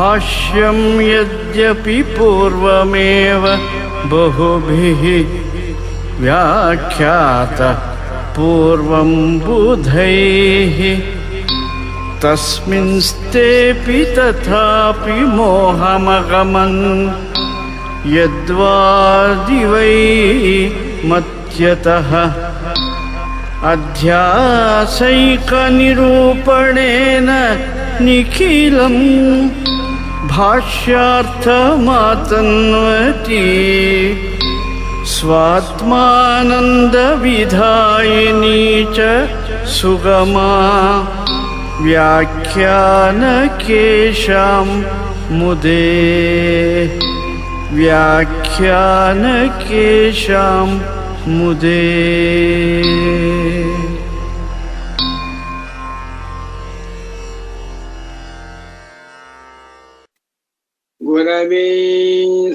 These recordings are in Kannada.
भाष्यं यद्यपि पूर्वमेव बहुभिः व्याख्यातः पूर्वं बुधैः तस्मिंस्तेऽपि तथापि मोहमगमन् यद्वादिवै मत्यतः अध्यासैकनिरूपणेन निखिलं भाष्यार्थमातन्वति स्वात्मानन्दविधायिनी च सुगमा व्याख्यानकेशां मुदे व्याख्यानकेशां मुदे। गुरवे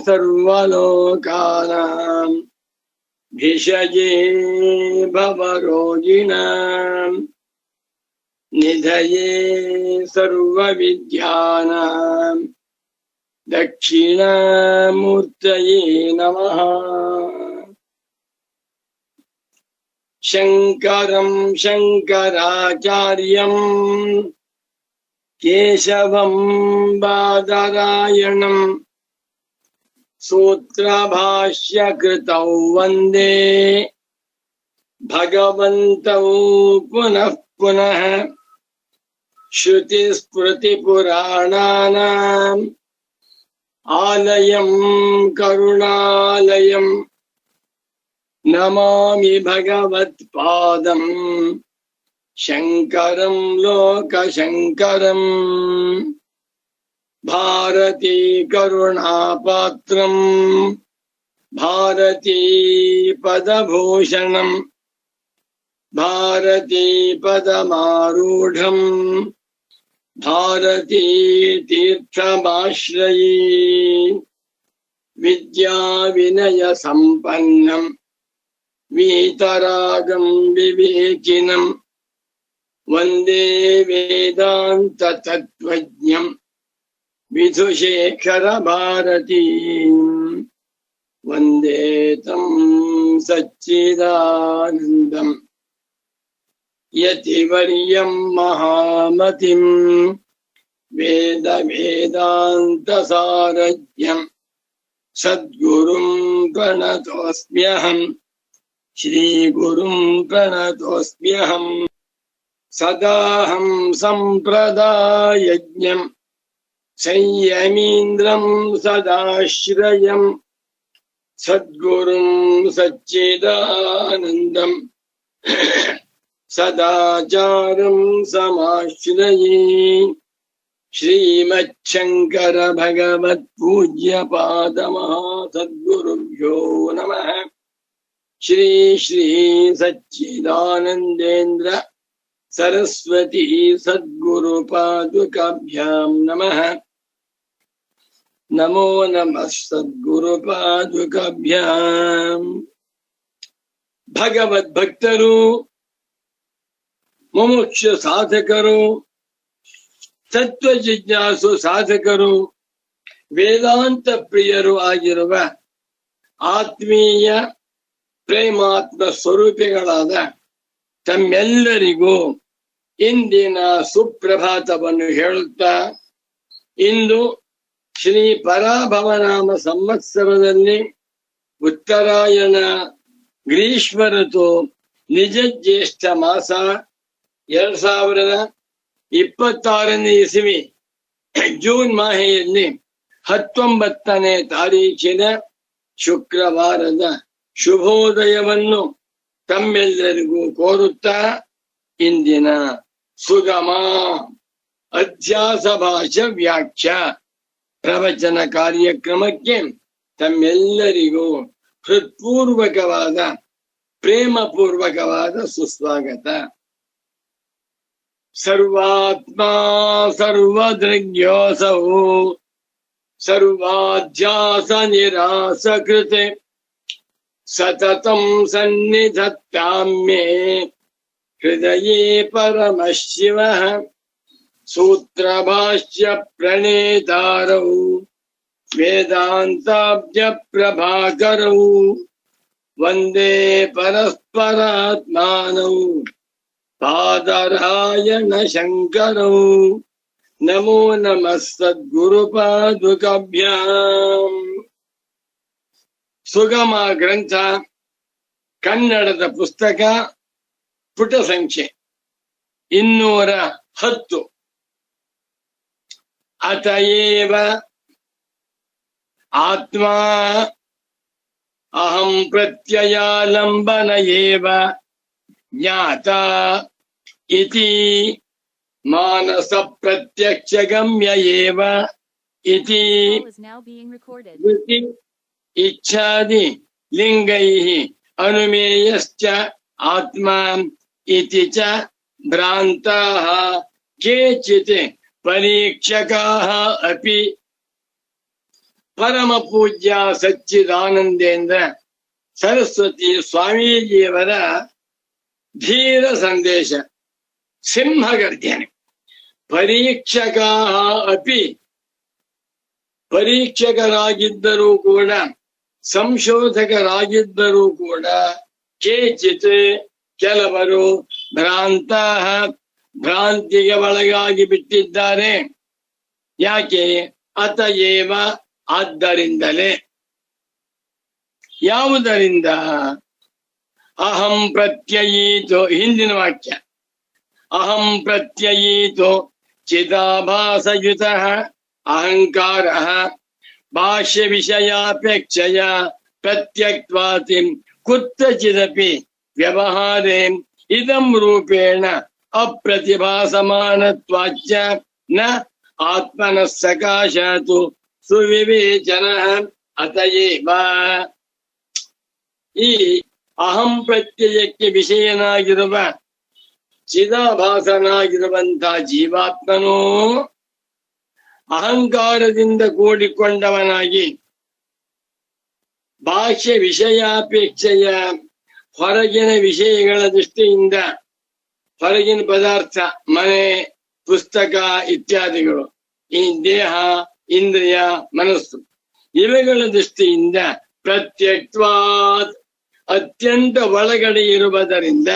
सर्वलोकानां भिषजे भवरोगिणां निधये सर्वविद्यानां दक्षिणामूर्तये नमः। शङ्करं शङ्कराचार्यं केशवं बादरायणं सूत्रभाष्यकृतौ वन्दे भगवन्तौ पुनः पुनः। श्रुतिस्मृतिपुराणानाम् आलयं करुणालयं नमामि भगवत्पादं शङ्करं लोकशङ्करं। भारती करुणापात्रं भारती पदभूषणं भारती पदमारूढं भारती तीर्थमाश्रयी। विद्या विनय संपन्नं वीतरागं विवेकिनं वन्दे वेदान्त तत्त्वज्ञं विधुशेखर भारतीं। वन्दे तं सच्चिदानन्दं यतिवर्यं महामतिं वेद वेदान्त सारज्ञं सद्गुरुं प्रणतोऽस्म्यहं श्रीगुरुं प्रणतोऽस्म्यहं। सदाहं सम्प्रदायज्ञं संयमीन्द्रं सदाश्रयं सद्गुरुं सच्चिदानन्दं सदाचारं समाश्रये। श्रीमच्छङ्कर भगवत्पूज्यपादमहासद्गुरुभ्यो नमः। श्री श्री सच्चिदानन्देन्द्र सरस्वती सद्गुरुपादुकाभ्यां नमः। नमो नमः सद्गुरुपादुकाभ्यां। भगवद्भक्तರು ಮುಮುಕ್ಷ ಸಾಧಕರು ತತ್ವ ಜಿಜ್ಞಾಸು ಸಾಧಕರು ವೇದಾಂತ ಪ್ರಿಯರು ಆಗಿರುವ ಆತ್ಮೀಯ ಪ್ರೇಮಾತ್ಮ ಸ್ವರೂಪಿಗಳಾದ ತಮ್ಮೆಲ್ಲರಿಗೂ ಇಂದಿನ ಸುಪ್ರಭಾತವನ್ನು ಹೇಳುತ್ತಾ, ಇಂದು ಶ್ರೀ ಪರಾಭವನಾಮ ಸಂವತ್ಸರದಲ್ಲಿ ಉತ್ತರಾಯಣ ಗ್ರೀಷ್ಮ ಋತು ನಿಜ ಜ್ಯೇಷ್ಠ ಮಾಸ 2026ನೇ ಇಸವಿ ಜೂನ್ ಮಾಹೆಯಲ್ಲಿ 19ನೇ ತಾರೀಖಿನ ಶುಕ್ರವಾರದ ಶುಭೋದಯವನ್ನು ತಮ್ಮೆಲ್ಲರಿಗೂ ಕೋರುತ್ತಾ, ಇಂದಿನ ಸುಗಮ ಅಧ್ಯಾಸ ಭಾಷಾ ವ್ಯಾಖ್ಯಾ ಪ್ರವಚನ ಕಾರ್ಯಕ್ರಮಕ್ಕೆ ತಮ್ಮೆಲ್ಲರಿಗೂ ಹೃತ್ಪೂರ್ವಕವಾದ ಪ್ರೇಮಪೂರ್ವಕವಾದ ಸುಸ್ವಾಗತ. ಸರ್ವಾತ್ಮಾ ಸರ್ವದೃಗ್ಯೋಸೌ ಸರ್ವಾಧ್ಯಾಸ ನಿರಾಸಕೃತೆ ಸತತಂ ಸನ್ನಿಧತ್ತಾಂ ಮೇ ಹೃದಯೇ ಪರಮಶಿವಃ. सूत्रभाष्य प्रणेतारौ वेदान्ताब्ज प्रभाकरौ वन्दे परस्परात्मानौ पादरायण शङ्करौ नमो नमः सद्गुरुपादुकाभ्याम् ಸುಗಮ ಗ್ರಂಥ ಕನ್ನಡದ ಪುಸ್ತಕ ಪುಟ ಸಂಖ್ಯೆ 210 ಅತಯೇವ ಆತ್ಮ ಅಹಂ ಪ್ರತ್ಯಯಾಲಂಬನ ಏವ ಜ್ಞಾತ ಇತಿ ಮಾನಸ ಪ್ರತ್ಯಕ್ಷ ಗಮ್ಯ ಏವ ಇತಿ ಇಚ್ಛಾದಿ ಲಿಂಗೈಃ ಅನುಮೇಯಶ್ಚ ಆತ್ಮ ಇತಿ ಚ ಭ್ರಾಂತಾಃ ಕೇಚಿತ್ ಪರೀಕ್ಷಕಾಃ ಅಪಿ. ಪರಮ ಪೂಜ್ಯ ಸಚ್ಚಿದಾನಂದೇಂದ್ರ ಸರಸ್ವತಿ ಸ್ವಾಮೀಜಿಯವರ ಧೀರ ಸಂದೇಶ, ಸಿಂಹಗರ್ಜನೆ. ಪರೀಕ್ಷಕಾಃ ಅಪಿ, ಪರೀಕ್ಷಕರಾಗಿದ್ದರೂ ಕೂಡ, ಸಂಶೋಧಕರಾಗಿದ್ದರೂ ಕೂಡ, ಕೇಚಿತ್ ಕೆಲವರು ಭ್ರಾಂತಾಃ ಭ್ರಾಂತಿಗೆ ಒಳಗಾಗಿ ಬಿಟ್ಟಿದ್ದಾರೆ. ಯಾಕೆ? ಅತಯೇವ ಆದ್ದರಿಂದಲೇ. ಯಾವುದರಿಂದ? ಅಹಂ ಪ್ರತ್ಯಯೀತೋ, ಹಿಂದಿನ ವಾಕ್ಯ, ಅಹಂ ಪ್ರತ್ಯಯೀತೋ ಚಿದಾಭಾಸಯುತಃ ಅಹಂಕಾರಃ ಭಾಷ್ಯ ವಿಷಯಾಪೇಕ್ಷಯ ಪ್ರತ್ಯಕ್ತ್ವಾತಿ ಕುತ್ರಚಿದಪಿ ವ್ಯವಹಾರೇ ಇದಂ ರೂಪೇಣ ಅಪ್ರತಿಭಾಸಮಾನತ್ವಾಚ್ಚ ನ ಆತ್ಮನಃ ಸಕಾಶಾತ್ ಸುವಿವೇಚನಃ ಅತಯೇವ. ಈ ಅಹಂ ಪ್ರತ್ಯಯಕ್ಕೆ ವಿಷಯನಾಗಿರುವ ಚಿದಾಭಾಸನಾಗಿರುವಂತಹ ಜೀವಾತ್ಮನೂ ಅಹಂಕಾರದಿಂದ ಕೂಡಿಕೊಂಡವನಾಗಿ ಭಾಷ್ಯ ವಿಷಯಾಪೇಕ್ಷೆಯ ಹೊರಗಿನ ವಿಷಯಗಳ ದೃಷ್ಟಿಯಿಂದ, ಹೊರಗಿನ ಪದಾರ್ಥ, ಮನೆ, ಪುಸ್ತಕ ಇತ್ಯಾದಿಗಳು, ಈ ದೇಹ, ಇಂದ್ರಿಯ, ಮನಸ್ಸು, ಇವುಗಳ ದೃಷ್ಟಿಯಿಂದ ಪ್ರತ್ಯಕ್ತ್ವಾತ್ ಅತ್ಯಂತ ಒಳಗಡೆ ಇರುವುದರಿಂದ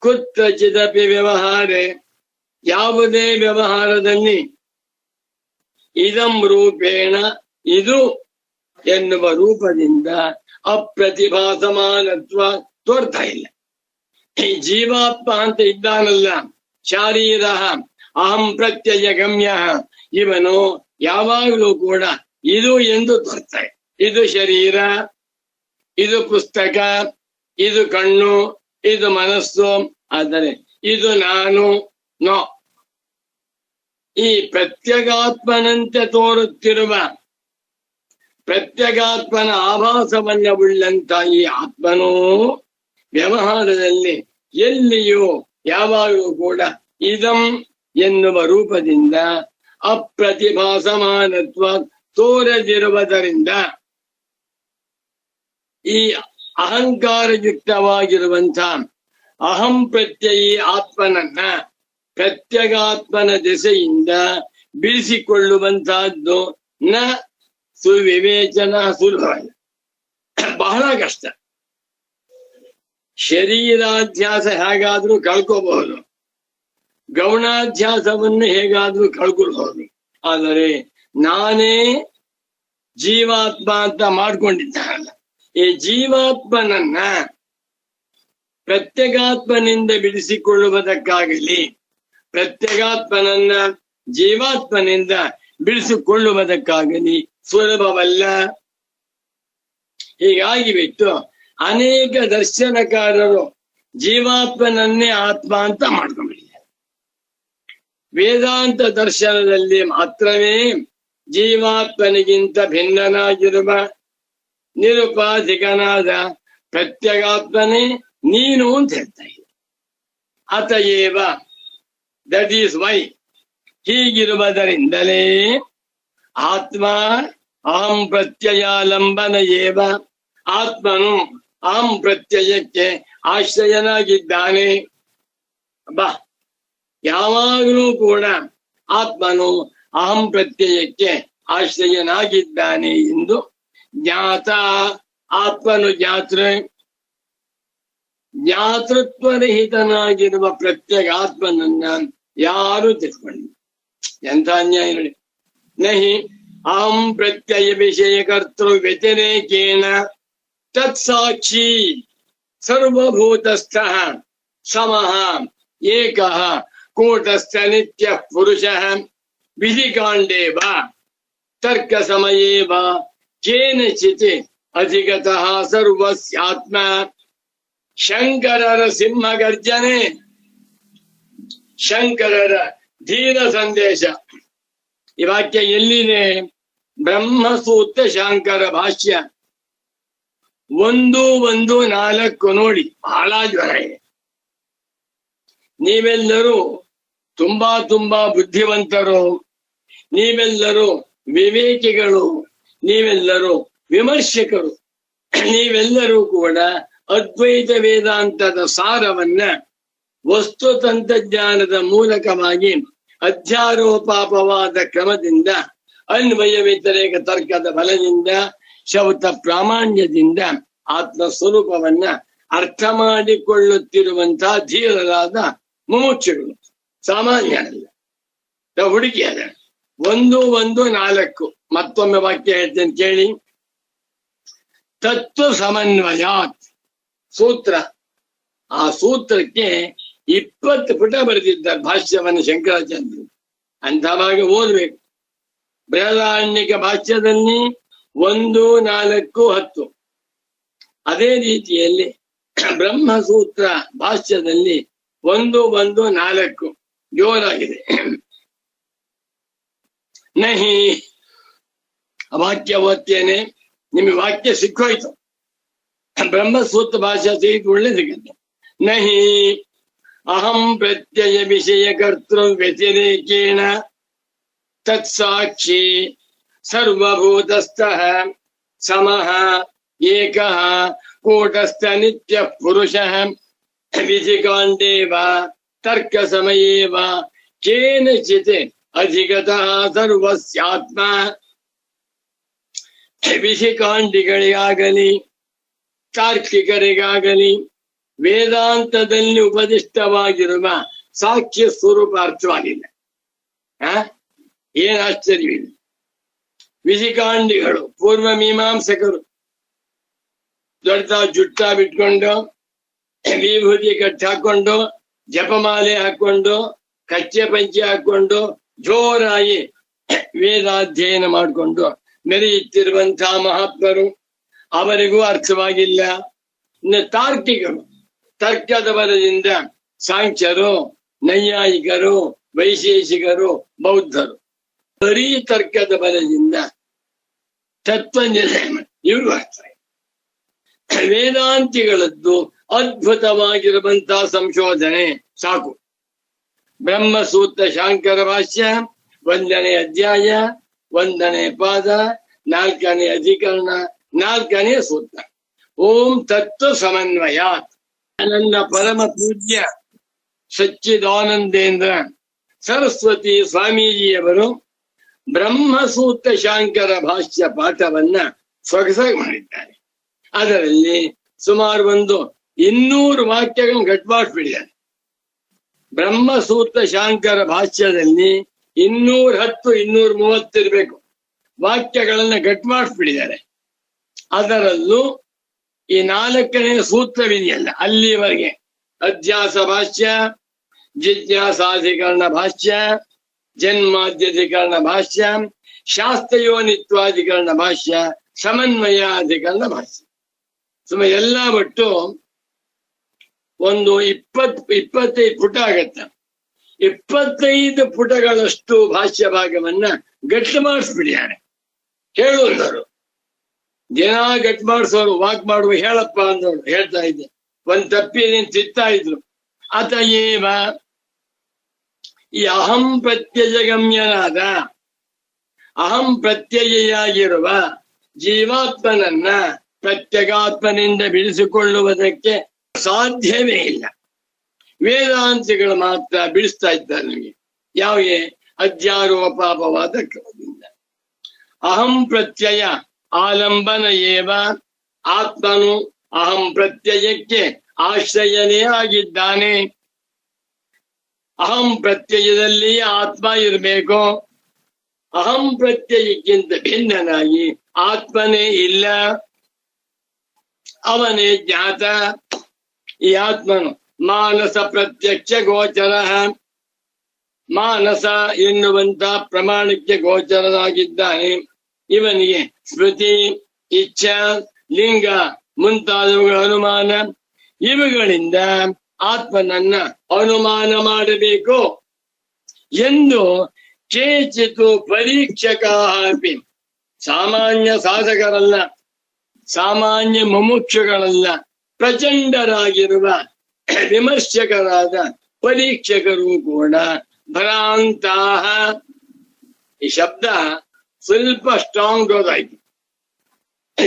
ಕುತ್ರಚಿದಪಿ ವ್ಯವಹಾರೇ, ಯಾವುದೇ ವ್ಯವಹಾರದಲ್ಲಿ ಇದಂ ರೂಪೇಣ, ಇದು ಎನ್ನುವ ರೂಪದಿಂದ ಅಪ್ರತಿಭಾಸಮಾನತ್ವ ತೋರ್ತಾ ಇಲ್ಲ. ಈ ಜೀವಾತ್ಮ ಅಂತ ಇದ್ದಾನಲ್ಲ, ಶಾರೀರ ಅಹಂ ಪ್ರತ್ಯಯ ಗಮ್ಯ, ಇವನು ಯಾವಾಗಲೂ ಕೂಡ ಇದು ಎಂದು ತೋರ್ತಾರೆ. ಇದು ಶರೀರ, ಇದು ಪುಸ್ತಕ, ಇದು ಕಣ್ಣು, ಇದು ಮನಸ್ಸು, ಆದರೆ ಇದು ನಾನು ನೋ. ಈ ಪ್ರತ್ಯಗಾತ್ಮನಂತೆ ತೋರುತ್ತಿರುವ, ಪ್ರತ್ಯಗಾತ್ಮನ ಆಭಾಸವನ್ನ ಉಳ್ಳಂತ ಈ ಆತ್ಮನೂ ವ್ಯವಹಾರದಲ್ಲಿ ಎಲ್ಲಿಯೂ ಯಾವಾಗಲೂ ಕೂಡ ಇದಂ ಎನ್ನುವ ರೂಪದಿಂದ ಅಪ್ರತಿಭಾಸಮಾನತ್ವ ತೋರದಿರುವುದರಿಂದ ಈ ಅಹಂಕಾರಯುಕ್ತವಾಗಿರುವಂಥ ಅಹಂ ಪ್ರತ್ಯಯಿ ಆತ್ಮನನ್ನ ಪ್ರತ್ಯಗಾತ್ಮನ ದೆಸೆಯಿಂದ ಬಿಡಿಸಿಕೊಳ್ಳುವಂತಹದ್ದು ನ ಸುವಿವೇಚನ, ಸುಲಭವಲ್ಲ, ಬಹಳ ಕಷ್ಟ. ಶರೀರಾಧ್ಯಾಸ ಹೇಗಾದ್ರೂ ಕಳ್ಕೋಬಹುದು, ಗೌಣಾಧ್ಯಾಸವನ್ನು ಹೇಗಾದ್ರೂ ಕಳ್ಕೊಳ್ಬಹುದು. ಆದರೆ ನಾನೇ ಜೀವಾತ್ಮ ಅಂತ ಮಾಡ್ಕೊಂಡಿದ್ದಾನಲ್ಲ, ಈ ಜೀವಾತ್ಮನನ್ನ ಪ್ರತ್ಯಗಾತ್ಮನಿಂದ ಬಿಡಿಸಿಕೊಳ್ಳುವುದಕ್ಕಾಗಲಿ, ಪ್ರತ್ಯಗಾತ್ಮನನ್ನ ಜೀವಾತ್ಮನಿಂದ ಬಿಡಿಸಿಕೊಳ್ಳುವುದಕ್ಕಾಗಲಿ ಸುಲಭವಲ್ಲ. ಹೀಗಾಗಿ ಬಿಟ್ಟು ಅನೇಕ ದರ್ಶನಕಾರರು ಜೀವಾತ್ಮನನ್ನೇ ಆತ್ಮ ಅಂತ ಮಾಡ್ಕೊಂಡಿದ್ದಾರೆ. ವೇದಾಂತ ದರ್ಶನದಲ್ಲಿ ಮಾತ್ರವೇ ಜೀವಾತ್ಮನಿಗಿಂತ ಭಿನ್ನನಾಗಿರುವ ನಿರುಪಾಧಿಕನಾದ ಪ್ರತ್ಯಗಾತ್ಮನೇ ನೀನು ಅಂತ ಹೇಳ್ತಾ ಇದೆ. ಅತಯೇವ, ದಟ್ ಈಸ್ ವೈ, ಹೀಗಿರುವುದರಿಂದಲೇ ಆತ್ಮ ಅಹಂ ಪ್ರತ್ಯಯಾಲಂಬನ ಏವ, ಆತ್ಮನು ಅಹಂ ಪ್ರತ್ಯಯಕ್ಕೆ ಆಶ್ರಯನಾಗಿದ್ದಾನೆ. ಬಾ, ಯಾವಾಗಲೂ ಕೂಡ ಆತ್ಮನು ಅಹಂ ಪ್ರತ್ಯಯಕ್ಕೆ ಆಶ್ರಯನಾಗಿದ್ದಾನೆ ಎಂದು ಜ್ಞಾತ. ಆತ್ಮನು ಜ್ಞಾತೃತ್ವರಹಿತನಾಗಿರುವ ಪ್ರತ್ಯೇಕ ಆತ್ಮನನ್ನ ಯಾರು ತಿಳ್ಕೊಂಡಿಲ್ಲ. ಎಂಥ ಅನ್ಯಾಯ ನೋಡಿ. ನಹಿ ಅಹಂ ಪ್ರತ್ಯಯ ವಿಷಯ ಕರ್ತೃ ವ್ಯತಿರೇಕೇನ ತತ್ಸಾಕ್ಷಿ ಸರ್ವಭೂತಸ್ಥಃ ಸಮಃ ಏಕಃ ಕೂಟಸ್ಥ ನಿತ್ಯ ಪುರುಷಃ ವಿಧಿಕಾಂಡೇ ವಾ ತರ್ಕ ಸಮಯೇ ವಾ ಕೇನಚಿತ್ ಅಧಿಗತಃ ಸರ್ವಸ್ಯಾತ್ಮ. ಶಂಕರರ ಸಿಂಹ ಗರ್ಜನೆ, ಶಂಕರರ ಧೀರ ಸಂದೇಶ. ಈ ವಾಕ್ಯ ಎಲ್ಲಿದೆ? ಬ್ರಹ್ಮಸೂತ್ರ ಶಾಂಕರ ಭಾಷ್ಯ 1:1-4 ನೋಡಿ. ಬಹಳ ಜ್ವರ ಇದೆ. ನೀವೆಲ್ಲರೂ ತುಂಬಾ ಬುದ್ಧಿವಂತರು, ನೀವೆಲ್ಲರೂ ವಿವೇಕಿಗಳು, ನೀವೆಲ್ಲರೂ ವಿಮರ್ಶಕರು, ನೀವೆಲ್ಲರೂ ಕೂಡ ಅದ್ವೈತ ವೇದಾಂತದ ಸಾರವನ್ನ ವಸ್ತು ತಂತ್ರಜ್ಞಾನದ ಮೂಲಕವಾಗಿ ಅಧ್ಯಾರೋಪಾಪವಾದ ಕ್ರಮದಿಂದ, ಅನ್ವಯ ವ್ಯತಿರೇಕ ತರ್ಕದ ಬಲದಿಂದ, ಶೌತ ಪ್ರಾಮಾಣ್ಯದಿಂದ ಆತ್ಮ ಸ್ವರೂಪವನ್ನ ಅರ್ಥ ಮಾಡಿಕೊಳ್ಳುತ್ತಿರುವಂತಹ ಧೀರರಾದ ಮುಮುಕ್ಷುಗಳು, ಸಾಮಾನ್ಯರಲ್ಲ, ಹುಡುಕಿಯಾದ. 1:1-4 ಮತ್ತೊಮ್ಮೆ ವಾಕ್ಯ ಹೇಳ್ತೇನೆ ಕೇಳಿ. ತತ್ವ ಸಮನ್ವಯಾತ್ ಸೂತ್ರ. ಆ ಸೂತ್ರಕ್ಕೆ 20 ಪುಟ ಬರೆದಿದ್ದಾರೆ ಭಾಷ್ಯವನ್ನು ಶಂಕರಾಚಾರ್ಯರು. ಅಂಥವಾಗ ಓದ್ಬೇಕು. ಬೃಹದಾರಣ್ಯಕ ಭಾಷ್ಯದಲ್ಲಿ 1:4-10. ಅದೇ ರೀತಿಯಲ್ಲಿ ಬ್ರಹ್ಮಸೂತ್ರ ಭಾಷ್ಯದಲ್ಲಿ 1:1-4 ಜೋರಾಗಿದೆ. ನಹಿ ವಾಕ್ಯ ಓದ್ತೇನೆ, ನಿಮಗೆ ವಾಕ್ಯ ಸಿಕ್ಕೋಯ್ತು. ಬ್ರಹ್ಮಸೂತ್ರ ಭಾಷೆ ಸಿಗಿದು ಒಳ್ಳೆ ಸಿಗುತ್ತೆ. ನಹಿ ಅಹಂ ಪ್ರತ್ಯಯ ವಿಷಯ ಕರ್ತೃ ವ್ಯತಿರೇಕೇಣ ತತ್ಸಾಕ್ಷಿ ಸರ್ವಭೂತಸ್ಥಃ ಸಮಃ ಏಕಃ ಕೂಟಸ್ಥ ನಿತ್ಯ ಪುರುಷಃ ವಿಧಿಕಾಂಡೇ ವಾ ತರ್ಕ ಸಮಯೇ ವಾ ಕೇನಚಿತ್ ಅಧಿಗತಃ ಸರ್ವಸ್ಯಾತ್ಮ. ವಿಧಿಕಾಂಡಿಗಳಿಗಾಗಲಿ ತಾರ್ಕಿಕರಿಗಾಗಲಿ ವೇದಾಂತದಲ್ಲಿ ಉಪದಿಷ್ಟವಾಗಿರುವ ಸಾಕ್ಷ್ಯ ಸ್ವರೂಪ ಅರ್ಥವಾಗಿಲ್ಲ. ಏನ್ ಆಶ್ಚರ್ಯವಿಲ್ಲ. ವಿಧಿಕಾಂಡಿಗಳು ಪೂರ್ವ ಮೀಮಾಂಸಕರು ದೊಡ್ಡ ಜುಟ್ಟ ಬಿಟ್ಕೊಂಡು, ವಿಭೂತಿ ಕಟ್ಟಿ ಹಾಕೊಂಡು, ಜಪಮಾಲೆ ಹಾಕೊಂಡು, ಕಚ್ಚೆ ಪಂಚೆ ಹಾಕೊಂಡು, ಜೋರಾಗಿ ವೇದಾಧ್ಯಯನ ಮಾಡಿಕೊಂಡು ಮೆರೆಯುತ್ತಿರುವಂತಹ ಮಹಾತ್ಮರು, ಅವರಿಗೂ ಅರ್ಥವಾಗಿಲ್ಲ. ಇನ್ನು ತಾರ್ಕಿಕರು, ತರ್ಕದ ಬಲದಿಂದ ಸಾಂಖ್ಯರು, ನೈಯಾಯಿಕರು, ವೈಶೇಷಿಕರು, ಬೌದ್ಧರು ಬರೀ ತರ್ಕದ ಬಲದಿಂದ ತತ್ವ ನಿರ್ಣಯ ಇವರು ಆಗ್ತಾರೆ. ವೇದಾಂತಿಗಳದ್ದು ಅದ್ಭುತವಾಗಿರುವಂತಹ ಸಂಶೋಧನೆ ಸಾಕು. ಬ್ರಹ್ಮಸೂತ್ರ ಶಾಂಕರ ಭಾಷ್ಯ 1ನೇ ಅಧ್ಯಾಯ 1ನೇ ಪಾದ 4ನೇ ಅಧಿಕರಣ 4ನೇ ಸೂತ್ರ. ಓಂ ತತ್ವ ಸಮನ್ವಯಾತ್. ನನ್ನ ಪರಮ ಪೂಜ್ಯ ಸಚ್ಚಿದಾನಂದೇಂದ್ರ ಸರಸ್ವತಿ ಸ್ವಾಮೀಜಿಯವರು ಬ್ರಹ್ಮಸೂತ್ರ ಶಾಂಕರ ಭಾಷ್ಯ ಪಾಠವನ್ನ ಸೊಗಸಾಗಿ ಮಾಡಿದ್ದಾರೆ. ಅದರಲ್ಲಿ ಸುಮಾರು 200 ವಾಕ್ಯಗಳನ್ನು ಗಟ್ಮಾಡ್ಬಿಟ್ಟಿದ್ದಾರೆ. ಬ್ರಹ್ಮಸೂತ್ರ ಶಾಂಕರ ಭಾಷ್ಯದಲ್ಲಿ 210, 230 ಇರಬೇಕು ವಾಕ್ಯಗಳನ್ನ ಗಟ್ಮಾಡ್ಬಿಟ್ಟಿದ್ದಾರೆ. ಅದರಲ್ಲೂ ಈ 4ನೇ ಸೂತ್ರವಿದೆಯಲ್ಲ, ಅಲ್ಲಿವರೆಗೆ ಅಧ್ಯಾಸ ಭಾಷ್ಯ, ಜಿಜ್ಞಾಸಾಧಿಕರಣ ಭಾಷ್ಯ, ಜನ್ಮಾದ್ಯಧಿಕರಣ ಭಾಷ್ಯ, ಶಾಸ್ತ್ರಯೋನಿತ್ವಾಧಿಕರಣ ಭಾಷ್ಯ, ಸಮನ್ವಯಾಧಿಕರಣ ಭಾಷ್ಯ, ಸುಮಾರು ಎಲ್ಲ ಬಿಟ್ಟು 25 ಪುಟ ಆಗತ್ತೆ. 25 ಪುಟಗಳಷ್ಟು ಭಾಷ್ಯ ಭಾಗವನ್ನ ಗಟ್ಟು ಮಾಡಿಸ್ಬಿಡಿಯಾರೆ. ಹೇಳುವರು ದಿನ ಗಟ್ಟು ಮಾಡಿಸೋರು, ವಾಕ್ ಮಾಡುವ ಹೇಳಪ್ಪ ಅಂದವರು ಹೇಳ್ತಾ ಇದ್ದೆ. ಒಂದ್ ತಪ್ಪಿ ತಿತ್ತಾ ಇದ್ರು. ಅತ ಏವ ಈ ಅಹಂ ಪ್ರತ್ಯಯಗಮ್ಯನಾದ, ಅಹಂ ಪ್ರತ್ಯಯಿಯಾಗಿರುವ ಜೀವಾತ್ಮನನ್ನ ಪ್ರತ್ಯಗಾತ್ಮನಿಂದ ಬಿಡಿಸಿಕೊಳ್ಳುವುದಕ್ಕೆ ಸಾಧ್ಯವೇ ಇಲ್ಲ. ವೇದಾಂತಿಗಳು ಮಾತ್ರ ಬಿಡಿಸ್ತಾ ಇದ್ದಾರೆ ನಮಗೆ. ಯಾವೇ ಅಧ್ಯಾರೋಪಾಪವಾದ ಕ್ರಮದಿಂದ. ಅಹಂ ಪ್ರತ್ಯಯ ಆಲಂಬನ ಏವ, ಆತ್ಮನು ಅಹಂ ಪ್ರತ್ಯಯಕ್ಕೆ ಆಶ್ರಯನೇ ಆಗಿದ್ದಾನೆ. ಅಹಂ ಪ್ರತ್ಯಯದಲ್ಲಿ ಆತ್ಮ ಇರಬೇಕು. ಅಹಂ ಪ್ರತ್ಯಯಕ್ಕಿಂತ ಭಿನ್ನನಾಗಿ ಆತ್ಮನೇ ಇಲ್ಲ, ಅವನೇ ಜ್ಞಾತ. ಈ ಆತ್ಮನು ಮಾನಸ ಪ್ರತ್ಯಕ್ಷ ಗೋಚರ, ಮಾನಸ ಎನ್ನುವಂತ ಪ್ರಮಾಣಕ್ಕೆ ಗೋಚರನಾಗಿದ್ದಾನೆ. ಇವನಿಗೆ ಸ್ಮೃತಿ, ಇಚ್ಛಾ, ಲಿಂಗ ಮುಂತಾದವುಗಳ ಅನುಮಾನ, ಇವುಗಳಿಂದ ಆತ್ಮನನ್ನ ಅನುಮಾನ ಮಾಡಬೇಕು ಎಂದು ಕೇಚಿತು ಪರೀಕ್ಷಕ, ಸಾಮಾನ್ಯ ಸಾಧಕರಲ್ಲ, ಸಾಮಾನ್ಯ ಮುಮುಕ್ಷುಗಳಲ್ಲ, ಪ್ರಚಂಡರಾಗಿರುವ ವಿಮರ್ಶಕರಾದ ಪರೀಕ್ಷಕರು ಕೂಡ ಭ್ರಾಂತಾಹ. ಈ ಶಬ್ದ ಸ್ವಲ್ಪ ಸ್ಟ್ರಾಂಗ್ ಹೋದಾಯ್ತು.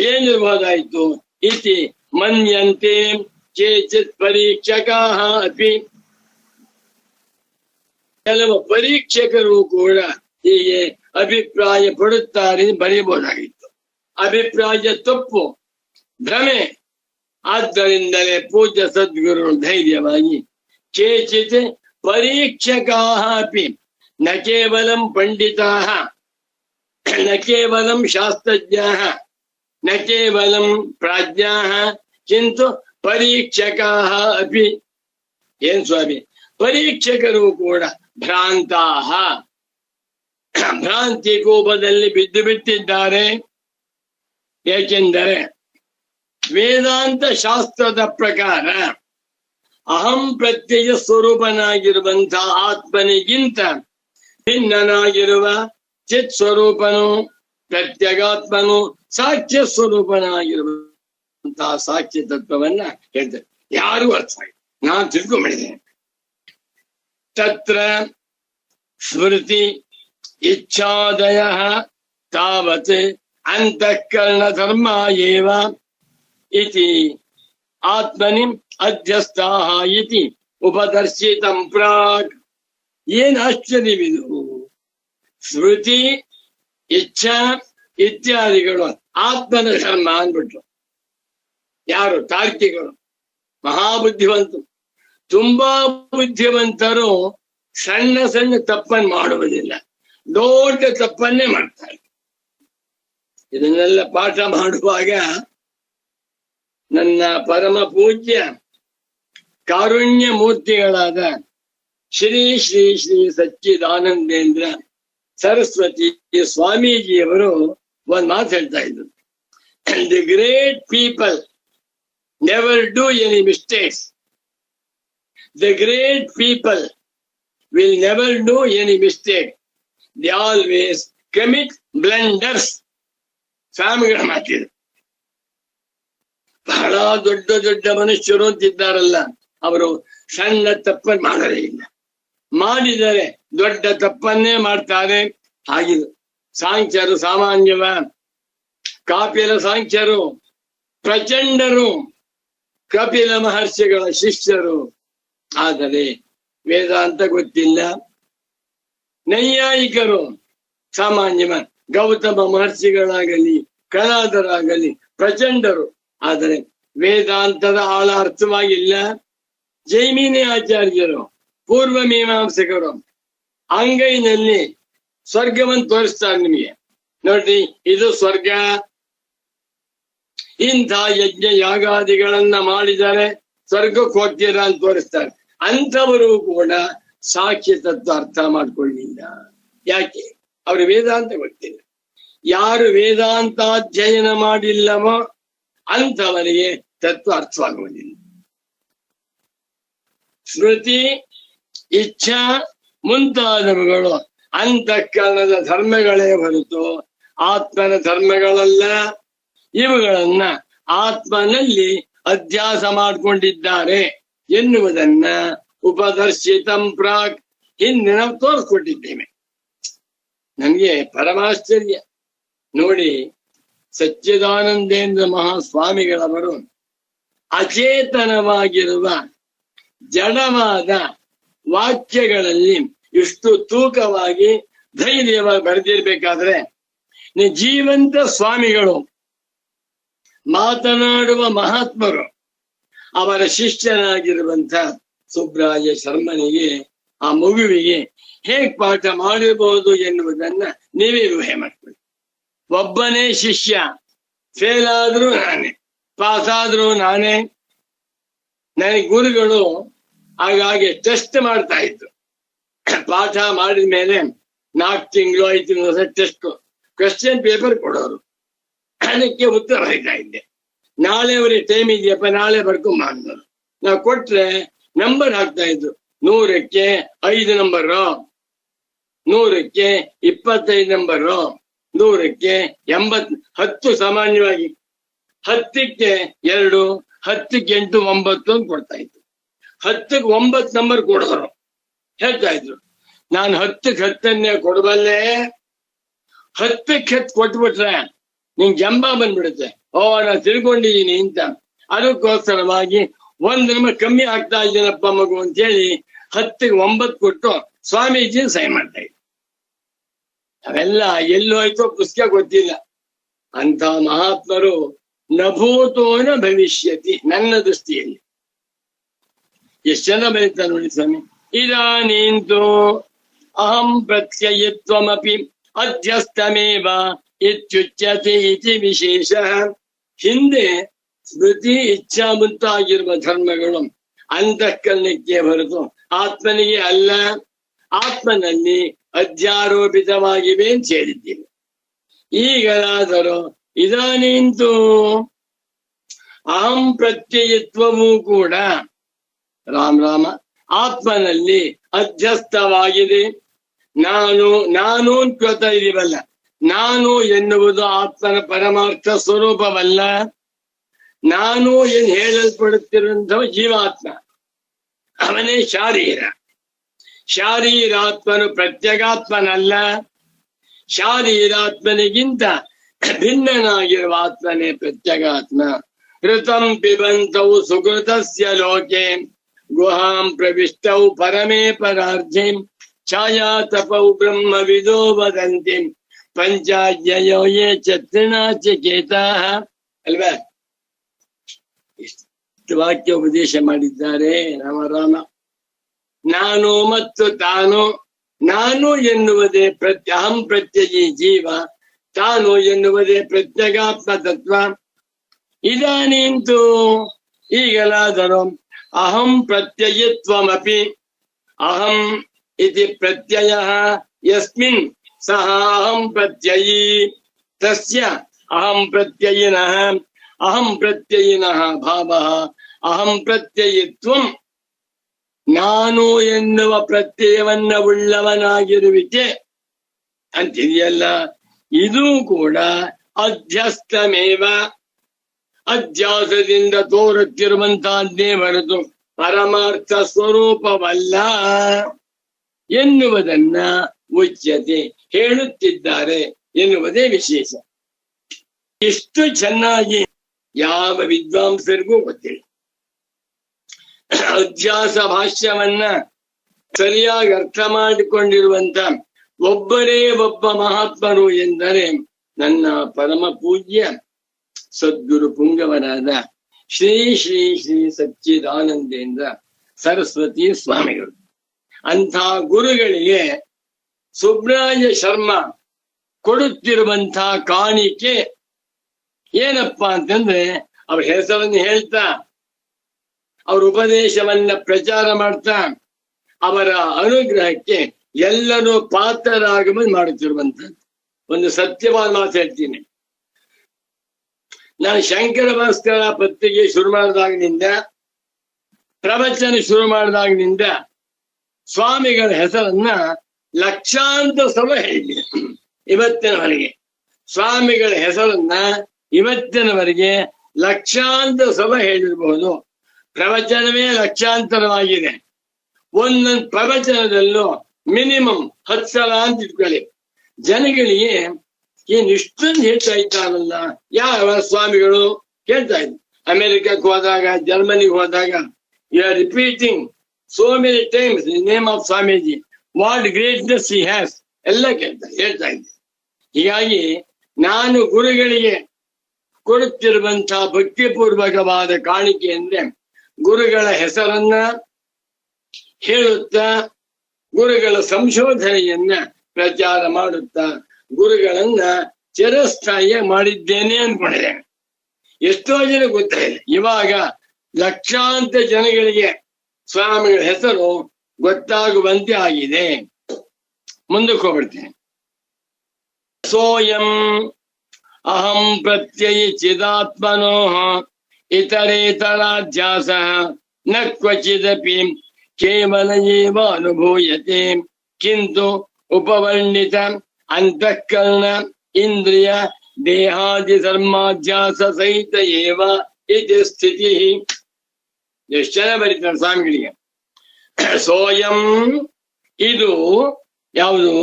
ಏನಿರ್ಬೋದಾಯ್ತು? ಇತಿ ಮನ್ಯಂತೆ ಕೇಚಿತ್ ಪರೀಕ್ಷಕಾ ಅಪಿ. ಕೆಲವು ಪರೀಕ್ಷಕರು ಕೂಡ ಹೀಗೆ ಅಭಿಪ್ರಾಯ ಪಡುತ್ತಾರೆ ಬರೀಬಹುದಾಗಿತ್ತು. ಅಭಿಪ್ರಾಯ ತಪ್ಪು, ಭ್ರಮೆ. ಆದ್ದರಿಂದಲೇ ಪೂಜ್ಯ ಸದ್ಗುರು ಧೈರ್ಯವಾಗಿ ಕೇಚಿತ್ ಪರೀಕ್ಷಕಾ ಅಪಿ ನ ಕೇವಲಂ ಪಂಡಿತಾ, ನ ಕೇವಲಂ ಶಾಸ್ತ್ರಜ್ಞಾ, ನ ಕೇವಲಂ ಪ್ರಾಜ್ಞಾ, ಕಿಂತು ಪರೀಕ್ಷಕಾ ಅಪಿ. ಏನ್ ಸ್ವಾಮಿ? ಪರೀಕ್ಷಕರು ಕೂಡ ಭ್ರಾಂತಾಹ, ಭ್ರಾಂತಿ ಕೋಪದಲ್ಲಿ ಬಿದ್ದು ಬಿಟ್ಟಿದ್ದಾರೆ. ಏಕೆಂದರೆ ವೇದಾಂತ ಶಾಸ್ತ್ರದ ಪ್ರಕಾರ ಅಹಂ ಪ್ರತ್ಯಯ ಸ್ವರೂಪನಾಗಿರುವಂತಹ ಆತ್ಮನಿಗಿಂತ ಭಿನ್ನನಾಗಿರುವ ಚಿತ್ ಸ್ವರೂಪನು, ಪ್ರತ್ಯಗಾತ್ಮನು, ಸಾಕ್ಷ್ಯ ಸ್ವರೂಪನಾಗಿರುವಂತಹ ಸಾಕ್ಷ್ಯ ತತ್ವವನ್ನ ಹೇಳ್ತಾರೆ. ಯಾರು ಅರ್ಥ ಆಗಿದೆ? ನಾನು ತಿಳ್ಕೊಂಡ್ಬಿಟ್ಟಿದ್ದೇನೆ. ತತ್ರ ಸ್ಮೃತಿ ಇಚ್ಛಾದಯ ತಾವತ್ ಅಂತಃಕರಣ ಧರ್ಮ ಏವ ಇತಿ ಆತ್ಮನಿ ಅಧ್ಯಸ್ಥಾಹ ಇತಿ ಉಪದರ್ಶಿತಂ ಪ್ರಾಕ್. ಏನ್ ಆಶ್ಚರ್ಯವಿದು! ಸ್ಮೃತಿ, ಇಚ್ಛಾ ಇತ್ಯಾದಿಗಳು ಆತ್ಮನ ಧರ್ಮ ಅಂದ್ಬಿಟ್ರು. ಯಾರು? ತಾರ್ಕಿಕರು, ಮಹಾಬುದ್ಧಿವಂತರು. ತುಂಬಾ ಬುದ್ಧಿವಂತರು ಸಣ್ಣ ಸಣ್ಣ ತಪ್ಪನ್ನು ಮಾಡುವುದಿಲ್ಲ, ದೊಡ್ಡ ತಪ್ಪನ್ನೇ ಮಾಡ್ತಾರೆ. ಇದನ್ನೆಲ್ಲ ಪಾಠ ಮಾಡುವಾಗ ನನ್ನ ಪರಮ ಪೂಜ್ಯ ಕಾರುಣ್ಯ ಮೂರ್ತಿಗಳಾದ ಶ್ರೀ ಶ್ರೀ ಶ್ರೀ ಸಚ್ಚಿದಾನಂದೇಂದ್ರ ಸರಸ್ವತಿ ಸ್ವಾಮೀಜಿಯವರು ಒಂದ್ ಮಾತು ಹೇಳ್ತಾ ಇದ್ರು. The great people never do any mistakes. The great people will never do any mistake. They always commit blunders. ಸ್ವಾಮಿಗಳ ಮಾತಿದೆ. ಬಹಳ ದೊಡ್ಡ ದೊಡ್ಡ ಮನುಷ್ಯರು ಅಂತಿದ್ದಾರಲ್ಲ, ಅವರು ಸಣ್ಣ ತಪ್ಪನ್ನು ಮಾಡಲೇ ಇಲ್ಲ. ಮಾಡಿದರೆ ದೊಡ್ಡ ತಪ್ಪನ್ನೇ ಮಾಡ್ತಾರೆ. ಹಾಗಿದೆ ಸಾಂಖ್ಯರು ಸಾಮಾನ್ಯವ, ಕಾಪಿಲ ಸಾಂಖ್ಯರು ಪ್ರಚಂಡರು, ಕಪಿಲ ಮಹರ್ಷಿಗಳ ಶಿಷ್ಯರು. ಆದರೆ ವೇದಾಂತ ಗೊತ್ತಿಲ್ಲ. ನೈಯಾಯಿಕರು ಸಾಮಾನ್ಯವ, ಗೌತಮ ಮಹರ್ಷಿಗಳಾಗಲಿ ಕಲಾದರಾಗಲಿ ಪ್ರಚಂಡರು. ಆದರೆ ವೇದಾಂತದ ಆಳ ಅರ್ಥವಾಗಿಲ್ಲ. ಜೈಮಿನಿ ಆಚಾರ್ಯರು, ಪೂರ್ವ ಮೀಮಾಂಸಕರು ಅಂಗೈನಲ್ಲಿ ಸ್ವರ್ಗವನ್ನು ತೋರಿಸ್ತಾರೆ ನಿಮಗೆ. ನೋಡ್ರಿ, ಇದು ಸ್ವರ್ಗ. ಇಂಥ ಯಜ್ಞ ಯಾಗಾದಿಗಳನ್ನ ಮಾಡಿದರೆ ಸ್ವರ್ಗಕ್ಕೆ ಹೋಗ್ತೀರಾ ಅಂತ ತೋರಿಸ್ತಾರೆ. ಅಂಥವರು ಕೂಡ ಸಾಕ್ಷ್ಯ ತತ್ವ ಅರ್ಥ ಮಾಡ್ಕೊಳ್ಳಿಲ್ಲ. ಯಾಕೆ? ಅವರು ವೇದಾಂತ ಗೊತ್ತಿಲ್ಲ. ಯಾರು ವೇದಾಂತಾಧ್ಯಯನ ಮಾಡಿಲ್ಲವೋ ಅಂಥವರಿಗೆ ತತ್ವ ಅರ್ಥವಾಗುವುದಿಲ್ಲ. ಸ್ಮೃತಿ, ಇಚ್ಛಾ ಮುಂತಾದವುಗಳು ಅಂತಃಕರಣದ ಧರ್ಮಗಳೇ ಹೊರತು ಆತ್ಮನ ಧರ್ಮಗಳಲ್ಲ. ಇವುಗಳನ್ನ ಆತ್ಮನಲ್ಲಿ ಅಧ್ಯಾಸ ಮಾಡಿಕೊಂಡಿದ್ದಾರೆ ಎನ್ನುವುದನ್ನ ಉಪದರ್ಶಿತಂ ಪ್ರಾಕ್ ಹಿಂದೆ ನಾವು ತೋರಿಸ್ಕೊಟ್ಟಿದ್ದೇವೆ. ನನ್ಗೆ ಪರಮಾಶ್ಚರ್ಯ ನೋಡಿ, ಸಚ್ಚಿದಾನಂದೇಂದ್ರ ಮಹಾಸ್ವಾಮಿಗಳವರು ಅಚೇತನವಾಗಿರುವ ಜಡವಾದ ವಾಕ್ಯಗಳಲ್ಲಿ ಇಷ್ಟು ತೂಕವಾಗಿ ಧೈರ್ಯವಾಗಿ ಬರೆದಿರ್ಬೇಕಾದ್ರೆ ಜೀವಂತ ಸ್ವಾಮಿಗಳು, ಮಾತನಾಡುವ ಮಹಾತ್ಮರು, ಅವರ ಶಿಷ್ಯನಾಗಿರುವಂತ ಸುಬ್ರಾಯ ಶರ್ಮನಿಗೆ, ಆ ಮಗುವಿಗೆ ಹೇಗ್ ಪಾಠ ಮಾಡಿರಬಹುದು ಎನ್ನುವುದನ್ನ ನೀವೇ ಊಹೆ ಮಾಡ್ಕೊಳ್ಳಿ. ಒಬ್ಬನೇ ಶಿಷ್ಯ, ಫೇಲ್ ಆದ್ರೂ ನಾನೇ, ಪಾಸ್ ಆದ್ರೂ ನಾನೇ. ನನಗೆ ಗುರುಗಳು ಹಾಗಾಗಿ ಟೆಸ್ಟ್ ಮಾಡ್ತಾ ಇದ್ರು. ಪಾಠ ಮಾಡಿದ ಮೇಲೆ 4 ತಿಂಗಳು 5 ತಿಂಗಳು ಟೆಸ್ಟ್, ಕ್ವೆಶ್ಚನ್ ಪೇಪರ್ ಕೊಡೋರು, ಅದಕ್ಕೆ ಉತ್ತರ ಬರೀತಾ ಇದ್ದೆ. ನಾಳೆ ಅವ್ರಿಗೆ ಟೈಮ್ ಇದೆಯಪ್ಪ, ನಾಳೆ ಬರ್ಕೊಂಡ್ ಮಾಡಿದ್ರು. ನಾವು ಕೊಟ್ರೆ ನಂಬರ್ ಹಾಕ್ತಾ ಇದ್ರು. 100ಕ್ಕೆ 5 ನಂಬರು, 100ಕ್ಕೆ 25 ನಂಬರು, 100ಕ್ಕೆ 80, 10 ಸಾಮಾನ್ಯವಾಗಿ 10ಕ್ಕೆ 2, 10ಕ್ಕೆ 8, 9 ಅಂತ ಕೊಡ್ತಾ ಇದ್ರು. 10ಕ್ಕೆ 9 ನಂಬರ್ ಕೊಡೋರು. ಹೇಳ್ತಾ ಇದ್ರು, ನಾನು 10ಕ್ಕೆ 10 ಕೊಡಬಲ್ಲೆ, 10ಕ್ಕೆ 10 ಕೊಟ್ಬಿಟ್ರೆ ನಿಂಗೆ ಜಂಬ ಬಂದ್ಬಿಡುತ್ತೆ. ನಾನು ತಿಳ್ಕೊಂಡಿದ್ದೀನಿ ಅಂತ. ಅದಕ್ಕೋಸ್ಕರವಾಗಿ 1 ನಂಬರ್ ಕಮ್ಮಿ ಆಗ್ತಾ ಇದ್ದೀನಪ್ಪ ಮಗು ಅಂತೇಳಿ 10ಕ್ಕೆ 9 ಕೊಟ್ಟು ಸ್ವಾಮೀಜಿ ಸೈನ್ ಮಾಡ್ತಾ ಇದ್ರು. ಅವೆಲ್ಲ ಎಲ್ಲೋ ಆಯ್ತೋ ಪುಸ್ತಕ ಗೊತ್ತಿಲ್ಲ. ಅಂತ ಮಹಾತ್ಮರು ನಭೂತೋನ ಭವಿಷ್ಯತಿ ನನ್ನ ದೃಷ್ಟಿಯಲ್ಲಿ. ಎಷ್ಟು ಜನ ಬರೀತಾರೆ ನೋಡಿ ಸ್ವಾಮಿ. ಇದಾನೀಂತು ಅಹಂ ಪ್ರತ್ಯಯಿತ್ವಮಪಿ ಅಧ್ಯಸ್ತಮೇವ ಇತ್ಯುಚ್ಯತೆ ಇತಿ ವಿಶೇಷ. ಹಿಂದೆ ಸ್ಮೃತಿ, ಇಚ್ಛಾ ಮುಂತಾಗಿರುವ ಧರ್ಮಗಳು ಅಂತಃಕರಣಕ್ಕೆ ಹೊರತು ಆತ್ಮನಿಗೆ ಅಲ್ಲ, ಆತ್ಮನಲ್ಲಿ ಅಧ್ಯಾರೋಪಿತವಾಗಿವೆ ಅಂತ ಹೇಳಿದ್ದೀವಿ. ಈಗಲಾದರೂ ಇದಾನೀಂತು ಅಹಂ ಪ್ರತ್ಯಯಿತ್ವವೂ ಕೂಡ ರಾಮ ಆತ್ಮನಲ್ಲಿ ಅಧ್ಯಸ್ಥವಾಗಿದೆ. ನಾನು ಅಂತ ಇದೀವಲ್ಲ, ನಾನು ಎನ್ನುವುದು ಆತ್ಮನ ಪರಮಾರ್ಥ ಸ್ವರೂಪವಲ್ಲ. ನಾನು ಏನು ಹೇಳಲ್ಪಡುತ್ತಿರುವಂತಹ ಜೀವಾತ್ಮ, ಅವನೇ ಶಾರೀರ. ಶಾರೀರಾತ್ಮನು ಪ್ರತ್ಯಗಾತ್ಮನಲ್ಲ, ಶಾರೀರಾತ್ಮನಿಗಿಂತ ಭಿನ್ನನಾಗಿರುವ ಆತ್ಮನೇ ಪ್ರತ್ಯಗಾತ್ಮ. ಋತಂ ಪಿಬಂತೌ ಸುಕೃತಸ್ಯ ಲೋಕೆ ಗುಹಾಂ ಪ್ರವಿಷ್ಟೌ ಪರಮೇ ಪರಾರ್ಧಿಂ ಛಾಯಾ ತಪೌ ಬ್ರಹ್ಮವಿದೋ ವದಂತಿ ಪಂಚಾಜ್ಞಯೋ ಯೇ ಚತುರ್ಣಾಚಿಕೇತಾಃ. ಅಲ್ವಾ? ಇಷ್ಟು ವಾಕ್ಯ ಉಪದೇಶ ಮಾಡಿದ್ದಾರೆ ರಾಮ. ನಾನು ಮತ್ತು ತಾನು, ನಾನು ಎನ್ನುವುದೇ ಅಹಂ ಪ್ರತ್ಯಯಿ ಜೀವ, ತಾನು ಎನ್ನುವುದೇ ಪ್ರತ್ಯಗಾತ್ಮ ತತ್ವ. ಇದಾನೀಂತು ಈಗಲಾದರೂ ಅಹಂ ಪ್ರತ್ಯಯಿತ್ವಮಪಿ, ಅಹಂ ಇತಿ ಪ್ರತ್ಯಯಃ ಯಸ್ಮಿನ್ ಸಹ ಅಹಂ ಪ್ರತ್ಯಯಿ ತಸ್ಯ ಅಹಂ ಪ್ರತ್ಯಯಿನಃ ಭಾವಃ ಅಹಂ ಪ್ರತ್ಯಯಿತ್ವಂ. ನಾನು ಎನ್ನುವ ಪ್ರತ್ಯಯವನ್ನ ಉಳ್ಳವನಾಗಿರುವಿಕೆ ಅಂತಿದೆಯಲ್ಲ, ಇದು ಕೂಡ ಅಧ್ಯಸ್ಥಮೇವ, ಅಧ್ಯಾಸದಿಂದ ತೋರುತ್ತಿರುವಂತಹದ್ದೇ ಹೊರತು ಪರಮಾರ್ಥ ಸ್ವರೂಪವಲ್ಲ ಎನ್ನುವುದನ್ನ ಉಚ್ಯತೆ ಹೇಳುತ್ತಿದ್ದಾರೆ ಎನ್ನುವುದೇ ವಿಶೇಷ. ಇಷ್ಟು ಚೆನ್ನಾಗಿ ಯಾವ ವಿದ್ವಾಂಸರಿಗೂ ಗೊತ್ತಿಲ್ಲ. ಅಧ್ಯಾಸ ಭಾಷ್ಯವನ್ನ ಸರಿಯಾಗಿ ಅರ್ಥ ಮಾಡಿಕೊಂಡಿರುವಂತ ಒಬ್ಬರೇ ಒಬ್ಬ ಮಹಾತ್ಮರು ಎಂದರೆ ನನ್ನ ಪರಮ ಪೂಜ್ಯ ಸದ್ಗುರು ಪುಂಗವರಾದ ಶ್ರೀ ಶ್ರೀ ಶ್ರೀ ಸಚ್ಚಿದಾನಂದೇಂದ್ರ ಸರಸ್ವತಿ ಸ್ವಾಮಿಗಳು. ಅಂಥ ಗುರುಗಳಿಗೆ ಸುಬ್ರಾಯ ಶರ್ಮ ಕೊಡುತ್ತಿರುವಂತಹ ಕಾಣಿಕೆ ಏನಪ್ಪಾ ಅಂತಂದ್ರೆ, ಅವ್ರ ಹೆಸರನ್ನು ಹೇಳ್ತಾ, ಅವ್ರ ಉಪದೇಶವನ್ನ ಪ್ರಚಾರ ಮಾಡ್ತಾ, ಅವರ ಅನುಗ್ರಹಕ್ಕೆ ಎಲ್ಲರೂ ಪಾತ್ರರಾಗುವಂತೆ ಮಾಡುತ್ತಿರುವಂತದ್ದು. ಒಂದು ಸತ್ಯವಾದ ಮಾತು ಹೇಳ್ತೀನಿ. ನಾನು ಶಂಕರ ಭಾಸ್ಕರ ಪತ್ರಿಕೆ ಶುರು ಮಾಡಿದಾಗಿನಿಂದ, ಪ್ರವಚನ ಶುರು ಮಾಡಿದಾಗಿನಿಂದ ಸ್ವಾಮಿಗಳ ಹೆಸರನ್ನ ಲಕ್ಷಾಂತರ ಸಲ ಹೇಳಿದೆ. ಇವತ್ತಿನವರೆಗೆ ಸ್ವಾಮಿಗಳ ಹೆಸರನ್ನ ಇವತ್ತಿನವರೆಗೆ ಲಕ್ಷಾಂತರ ಸಲ ಹೇಳಿರಬಹುದು. ಪ್ರವಚನವೇ ಲಕ್ಷಾಂತರವಾಗಿದೆ. ಒಂದೊಂದು ಪ್ರವಚನದಲ್ಲೂ ಮಿನಿಮಮ್ 10 ಸಲ ಅಂತ ಇಟ್ಕೊಳ್ಳಿ. ಜನಗಳಿಗೆ ಏನ್ ಇಷ್ಟೊಂದು ಹೇಳ್ತಾ ಇದ್ದಾರಲ್ಲ ಯಾವ ಸ್ವಾಮಿಗಳು ಕೇಳ್ತಾ ಇದ್ರು. ಅಮೆರಿಕಕ್ಕೆ ಹೋದಾಗ, ಜರ್ಮನಿಗೆ ಹೋದಾಗ, you are repeating so many times the name of Swamiji. What greatness he has ಎಲ್ಲ ಹೇಳ್ತಾ ಇದ್ದೆ. ಹೀಗಾಗಿ ನಾನು ಗುರುಗಳಿಗೆ ಕೊಡುತ್ತಿರುವಂತಹ ಭಕ್ತಿಪೂರ್ವಕವಾದ ಕಾಣಿಕೆ ಅಂದ್ರೆ ಗುರುಗಳ ಹೆಸರನ್ನ ಹೇಳುತ್ತಾ ಗುರುಗಳ ಸಂಶೋಧನೆಯನ್ನ ಪ್ರಚಾರ ಮಾಡುತ್ತಾ ಗುರುಗಳನ್ನ ಚಿರಸ್ಥಾಯಿಯ ಮಾಡಿದ್ದೇನೆ ಅನ್ಕೊಂಡಿದ್ದೇನೆ. ಎಷ್ಟೋ ಜನ ಗೊತ್ತಾಯಿಲ್ಲ. ಇವಾಗ ಲಕ್ಷಾಂತರ ಜನಗಳಿಗೆ ಸ್ವಾಮಿಗಳ ಹೆಸರು ಗೊತ್ತಾಗುವಂತೆ ಆಗಿದೆ. ಮುಂದಕ್ಕೆ ಹೋಗ್ಬಿಡ್ತೇನೆ. ಸೋಯಂ ಅಹಂ ಪ್ರತ್ಯಯಿ ಚಿದಾತ್ಮನೋ ಇತರೇತರಾಧ್ಯಾಸ ನ ಕ್ವಚಿದಪಿ ಕೇವಲ ಏವ ಅನುಭೂಯತೆ ಕಿಂತು ಉಪವರ್ಣಿತ ಅಂತಃಕರಣ ಇಂದ್ರಿಯ ದೇಹಾದಿ ಧರ್ಮಾಧ್ಯಾಸ ಸಹಿತ ಏವ ಇತಿ ಸ್ಥಿತಿ. ಎಷ್ಟು ಜನ ಬರೀತಾರೆ ಸ್ವಾಮಿಗಳಿಗೆ. ಸೋಯಂ ಇದು ಯಾವುದು?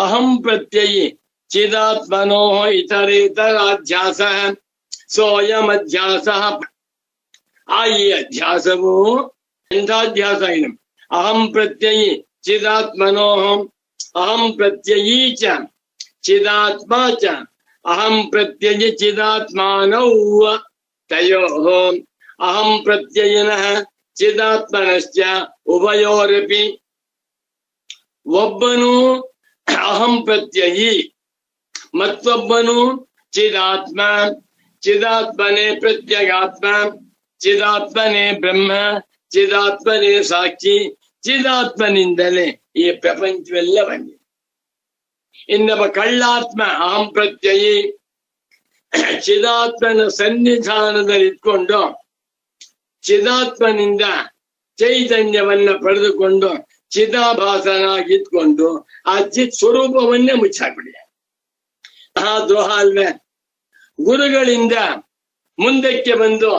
ಅಹಂ ಪ್ರತ್ಯಯಿ ಚಿದಾತ್ಮನೋ ಇತರೇತರಾಧ್ಯಾಸ ಸೋಯಂ ಅಧ್ಯಾಸ. ಆ ಈ ಅಧ್ಯಾಸವು ಎಂಥ ಅಧ್ಯಾಸ ಇದೆ? ಅಹಂ ಪ್ರತ್ಯಯಿ ಚಿದಾತ್ಮನೋ ಅಹಂ ಪ್ರತ್ಯಯಿ ಚ ಚಿದಾತ್ಮ ಚ ಅಹಂ ಪ್ರತ್ಯಯಿ ಚಿದಾತ್ಮಾನೌ ತಯೋಃ ಅಹಂ ಪ್ರತ್ಯಯಿನಃ ಚಿದಾತ್ಮನಶ್ಚ ಉಭಯೋರಪಿ. ಒಬ್ಬನು ಅಹಂ ಪ್ರತ್ಯಯಿ, ಮತ್ತೊಬ್ಬನು ಚಿದಾತ್ಮ. ಚಿದಾತ್ಮನೇ ಪ್ರತ್ಯಗಾತ್ಮ, ಚಿದಾತ್ಮನೇ ಬ್ರಹ್ಮ, ಚಿದಾತ್ಮನೇ ಸಾಕ್ಷಿ. ಚಿದಾತ್ಮನಿಂದಲೇ ಈ ಪ್ರಪಂಚವೆಲ್ಲ ಬಂದಿದೆ. ಇನ್ನೊಬ್ಬ ಕಳ್ಳಾತ್ಮ ಅಹಂ ಪ್ರತ್ಯಯಿ, ಚಿದಾತ್ಮನ ಸನ್ನಿಧಾನದಲ್ಲಿ ಇಟ್ಕೊಂಡು ಚಿದಾತ್ಮನಿಂದ ಚೈತನ್ಯವನ್ನ ಪಡೆದುಕೊಂಡು ಚಿದಾಭಾಸನಾಗಿತ್ಕೊಂಡು ಆ ಚಿತ್ ಸ್ವರೂಪವನ್ನೇ ಮುಚ್ಚಾಕ್ಬಿಡಿ. ಆ ದ್ರೋಹ ಅಲ್ವೇ? ಗುರುಗಳಿಂದ ಮುಂದಕ್ಕೆ ಬಂದು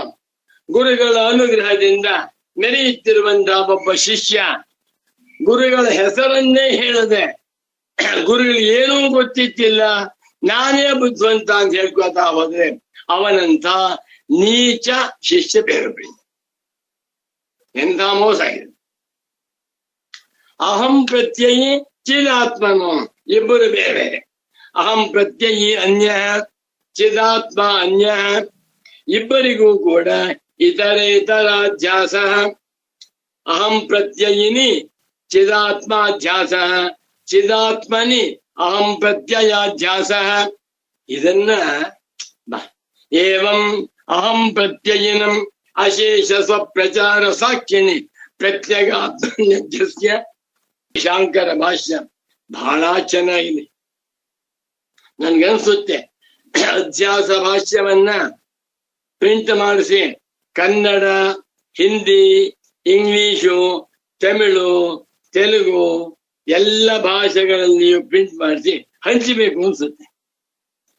ಗುರುಗಳ ಅನುಗ್ರಹದಿಂದ ಮೆರೆಯುತ್ತಿರುವಂತಹ ಒಬ್ಬ ಶಿಷ್ಯ ಗುರುಗಳ ಹೆಸರನ್ನೇ ಹೇಳದೆ ಗುರುಗಳಿಗೆ ಏನೂ ಗೊತ್ತಿತ್ತಿಲ್ಲ, ನಾನೇ ಬುದ್ಧಿವಂತ ಅಂತ ಹೇಳ್ಕೊತಾ ಹೋದ್ರೆ ಅವನಂತ ನೀಚ ಶಿಷ್ಯ ಬೇರೆ. ಎಂಥ ಮೋಸ ಆಗಿದೆ. ಅಹಂ ಪ್ರತ್ಯಯಿ ಚಿದಾತ್ಮನು ಇಬ್ಬರು ಬೇರೆ. ಅಹಂ ಪ್ರತ್ಯಯಿ ಅನ್ಯ, ಚಿದಾತ್ಮ ಅನ್ಯ. ಇಬ್ಬರಿಗೂ ಕೂಡ ಇತರೇತರಾಧ್ಯಾಸ. ಅಹಂ ಪ್ರತ್ಯಯಿನಿ ಚಿದಾತ್ಮಾಧ್ಯಾಸ, ಚಿದಾತ್ಮನಿ ಅಹಂ ಪ್ರತ್ಯಯಾಧ್ಯಾಸ. ಇದನ್ನ ಏವಂ ಅಹಂ ಪ್ರತ್ಯಯಿನಂ ಅಶೇಷ ಸ್ವಪ್ರಚಾರ ಸಾಕ್ಷಿಣಿ ಪ್ರತ್ಯಗಾತ್ಮನ್ಯಸ್ಯ. ಶಾಂಕರ ಭಾಷ್ಯ ಬಹಳ ಚೆನ್ನಾಗಿದೆ. ನನ್ಗನ್ಸುತ್ತೆ ಅಧ್ಯಾಸ ಭಾಷ್ಯವನ್ನ ಪ್ರಿಂಟ್ ಮಾಡಿಸಿ ಕನ್ನಡ, ಹಿಂದಿ, ಇಂಗ್ಲಿಷು, ತಮಿಳು, ತೆಲುಗು ಎಲ್ಲ ಭಾಷೆಗಳಲ್ಲಿಯೂ ಪ್ರಿಂಟ್ ಮಾಡಿಸಿ ಹಂಚಬೇಕು ಅನ್ಸುತ್ತೆ.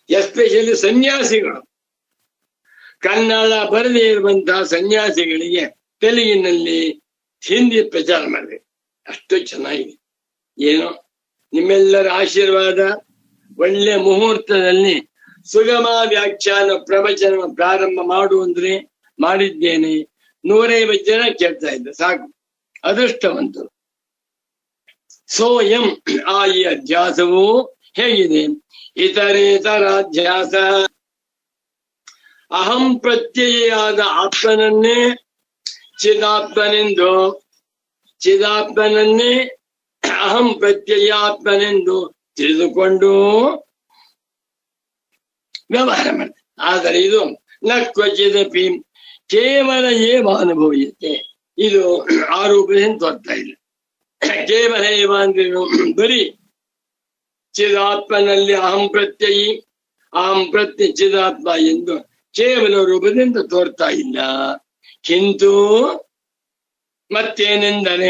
ಎಸ್ಪೆಷಲಿ ಸನ್ಯಾಸಿಗಳು, ಕನ್ನಡ ಬರದೇ ಇರುವಂತಹ ಸನ್ಯಾಸಿಗಳಿಗೆ ತೆಲುಗಿನಲ್ಲಿ, ಹಿಂದಿ ಪ್ರಚಾರ ಮಾಡಬೇಕು. ಅಷ್ಟು ಚೆನ್ನಾಗಿದೆ. ಏನೋ ನಿಮ್ಮೆಲ್ಲರ ಆಶೀರ್ವಾದ, ಒಳ್ಳೆ ಮುಹೂರ್ತದಲ್ಲಿ ಸುಗಮ ವ್ಯಾಖ್ಯಾನ ಪ್ರವಚನ ಪ್ರಾರಂಭ ಮಾಡು ಅಂದ್ರೆ ಮಾಡಿದ್ದೇನೆ. 150 ಜನ ಕೇಳ್ತಾ ಇದ್ದ, ಸಾಕು, ಅದೃಷ್ಟವಂತರು. ಸೋಯಂ ಆ ಈ ಅಧ್ಯಾಸವು ಹೇಗಿದೆ? ಇತರೇತರಾಧ್ಯಾಸ. ಅಹಂ ಪ್ರತ್ಯಯಾದ ಆತ್ಮನನ್ನೇ ಚಿದಾತ್ಮನೆಂದು, ಚಿದಾತ್ಮನನ್ನೇ ಅಹಂ ಪ್ರತ್ಯಯಾತ್ಮನೆಂದು ತಿಳಿದುಕೊಂಡು ವ್ಯವಹಾರ ಮಾಡ್ತಾರೆ. ಆದರೆ ಇದು ನ ಕ್ವಚಿದಪಿ ಕೇವಲ ಏವ ಅನುಭವಿಸುತ್ತೆ. ಇದು ಆರೋಪದಿಂದ ತೋರ್ತಾ ಇಲ್ಲ. ಕೇವಲ ಏವ ಅಂದ್ರೇನು? ಬರೀ ಚಿದಾತ್ಮನಲ್ಲಿ ಅಹಂ ಪ್ರತ್ಯಯಿ, ಅಹಂ ಪ್ರತ್ಯಯ ಚಿದಾತ್ಮ ಎಂದು ಕೇವಲ ರೂಪದಿಂದ ತೋರ್ತಾ ಇಲ್ಲ. ಕಿಂತು ಮತ್ತೇನೆಂದರೆ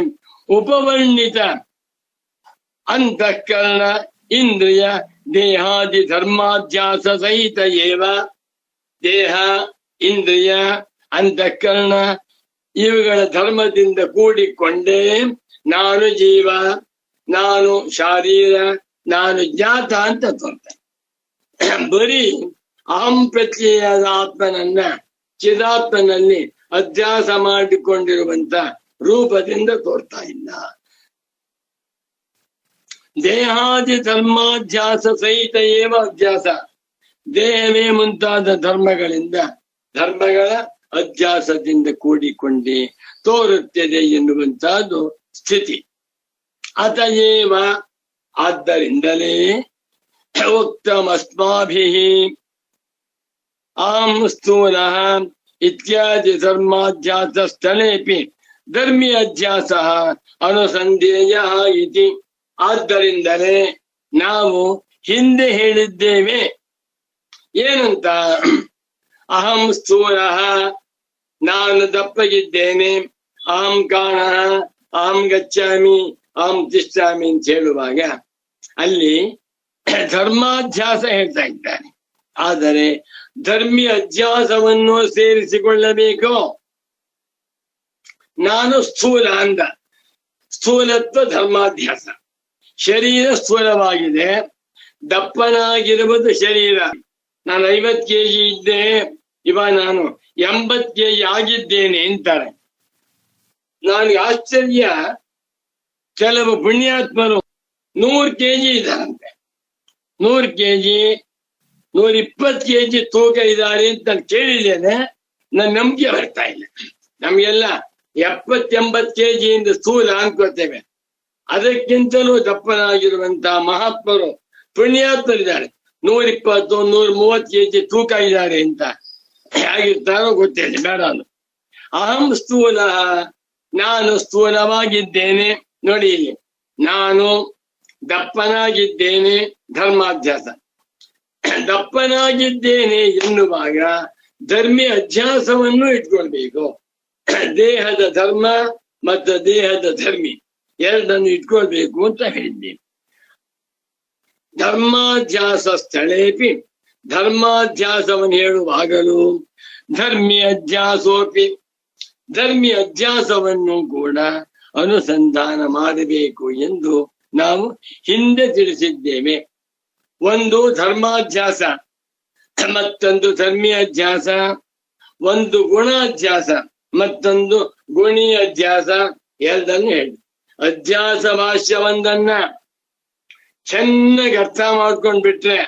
ಉಪವರ್ಣಿತ ಅಂತಃಕರಣ ಇಂದ್ರಿಯ ದೇಹಾದಿ ಧರ್ಮಾಧ್ಯಾಸ ಸಹಿತ ಏವ. ದೇಹ, ಇಂದ್ರಿಯ, ಅಂತಃಕರಣ ಇವುಗಳ ಧರ್ಮದಿಂದ ಕೂಡಿಕೊಂಡೇ ನಾನು ಜೀವ, ನಾನು ಶಾರೀರ, ನಾನು ಜ್ಞಾತ ಅಂತ ತೋರ್ತಾರೆ. ಬರೀ ಅಹಂ ಪ್ರತ್ಯಯದ ಆತ್ಮನನ್ನ ಚಿದಾತ್ಮನಲ್ಲಿ ಅಧ್ಯಾಸ ಮಾಡಿಕೊಂಡಿರುವಂತ ರೂಪದಿಂದ ತೋರ್ತಾ ಇಲ್ಲ. ದೇಹಾದಿ ಧರ್ಮಾಧ್ಯಾಸ ಸಹಿತ ಏವ ಅಧ್ಯಾಸ. ದೇಹವೇ ಮುಂತಾದ ಧರ್ಮಗಳ ಅಧ್ಯಾಸದಿಂದ ಕೂಡಿಕೊಂಡೇ ತೋರುತ್ತದೆ ಎನ್ನುವಂತಹದ್ದು ಸ್ಥಿತಿ. ಅತಯೇವ ಆದ್ದರಿಂದಲೇ ಉಕ್ತಮಸ್ಮಾಭಿಃ ಅಹಂ ಸ್ಥೂಲಃ ಇತ್ಯಾದಿ ಧರ್ಮಾಧ್ಯಾಸ ಸ್ಥಳೇಪಿ ಧರ್ಮಿ ಅಧ್ಯಾಸ ಅನುಸಂಧೇಯ ಇತಿ. ಆದ್ದರಿಂದಲೇ ನಾವು ಹಿಂದೆ ಹೇಳಿದ್ದೇವೆ ಏನಂತ, ಅಹಂ ಸ್ಥೂಲಃ ನಾನು ದಪ್ಪಗಿದ್ದೇನೆ, ಅಹಂ ಕಾಣಃ ಅಹಂ ಗಚ್ಚಾಮಿ ಅಹಂ ತಿಷ್ಠಾಮಿ ಅಂತ ಹೇಳುವಾಗ ಅಲ್ಲಿ ಧರ್ಮಾಧ್ಯಾಸ ಹೇಳ್ತಾ ಇದ್ದಾನೆ. ಆದರೆ ಧರ್ಮಿ ಅಧ್ಯಾಸವನ್ನು ಸೇರಿಸಿಕೊಳ್ಳಬೇಕು. ನಾನು ಸ್ಥೂಲ ಅಂದ, ಸ್ಥೂಲತ್ವ ಧರ್ಮಾಧ್ಯಾಸ. ಶರೀರ ಸ್ಥೂಲವಾಗಿದೆ, ದಪ್ಪನಾಗಿರುವುದು ಶರೀರ. ನಾನು 50 kg ಇದ್ದೆ, ಇವಾಗ ನಾನು 80 kg ಆಗಿದ್ದೇನೆ ಅಂತಾರೆ. ನನಗೆ ಆಶ್ಚರ್ಯ, ಕೆಲವು ಪುಣ್ಯಾತ್ಮರು 100 kg ಇದ್ದಾರಂತೆ, 100 kg 120 kg ತೂಕ ಇದ್ದಾರೆ ಅಂತ ನಾನು ಕೇಳಿದ್ದೇನೆ. ನನ್ನ ನಂಬಿಕೆ ಬರ್ತಾ ಇಲ್ಲ. ನಮ್ಗೆಲ್ಲ 70-80 kg ಇಂದ ಸ್ಥೂಲ ಅನ್ಕೋತೇವೆ. ಅದಕ್ಕಿಂತಲೂ ದಪ್ಪನಾಗಿರುವಂತಹ ಮಹಾತ್ಮರು ಪುಣ್ಯಾತ್ಮರಿದ್ದಾರೆ, 120-130 kg ತೂಕ ಇದ್ದಾರೆ ಅಂತ. ಹೇಗಿರ್ತಾರೋ ಗೊತ್ತಿಲ್ಲ, ಬೇಡ ಅದು. ಅಹಂ ಸ್ಥೂಲ, ನಾನು ಸ್ಥೂಲವಾಗಿದ್ದೇನೆ. ನೋಡಿ ಇಲ್ಲಿ, ನಾನು ದಪ್ಪನಾಗಿದ್ದೇನೆ, ಧರ್ಮಾಧ್ಯಾಸ. ದಪ್ಪನಾಗಿದ್ದೇನೆ ಎನ್ನುವಾಗ ಧರ್ಮಿ ಅಧ್ಯಾಸವನ್ನು ಇಟ್ಕೊಳ್ಬೇಕು. ದೇಹದ ಧರ್ಮ ಮತ್ತು ದೇಹದ ಧರ್ಮಿ ಎರಡನ್ನು ಇಟ್ಕೊಳ್ಬೇಕು ಅಂತ ಹೇಳಿದ್ದೇನೆ. ಧರ್ಮಾಧ್ಯಾಸ ಸ್ಥಳೇಪಿ, ಧರ್ಮಾಧ್ಯಾಸವನ್ನು ಹೇಳುವಾಗಲೂ ಧರ್ಮಿ ಅಧ್ಯಾಸೋಪಿ, ಧರ್ಮಿ ಅಧ್ಯಾಸವನ್ನು ಕೂಡ ಅನುಸಂಧಾನ ಮಾಡಬೇಕು ಎಂದು ನಾವು ಹಿಂದೆ ತಿಳಿಸಿದ್ದೇವೆ. ಒಂದು ಧರ್ಮಾಧ್ಯಾಸ, ಮತ್ತೊಂದು ಧರ್ಮಿ ಅಧ್ಯಾಸ, ಒಂದು ಗುಣಾಧ್ಯಾಸ, ಮತ್ತೊಂದು ಗುಣಿ ಅಧ್ಯಾಸ, ಎರಡನ್ನು ಹೇಳಿ. ಅಧ್ಯಾಸ ಭಾಷ್ಯ ಒಂದನ್ನ ಚೆನ್ನಾಗಿ ಅರ್ಥ ಮಾಡ್ಕೊಂಡ್ ಬಿಟ್ರೆ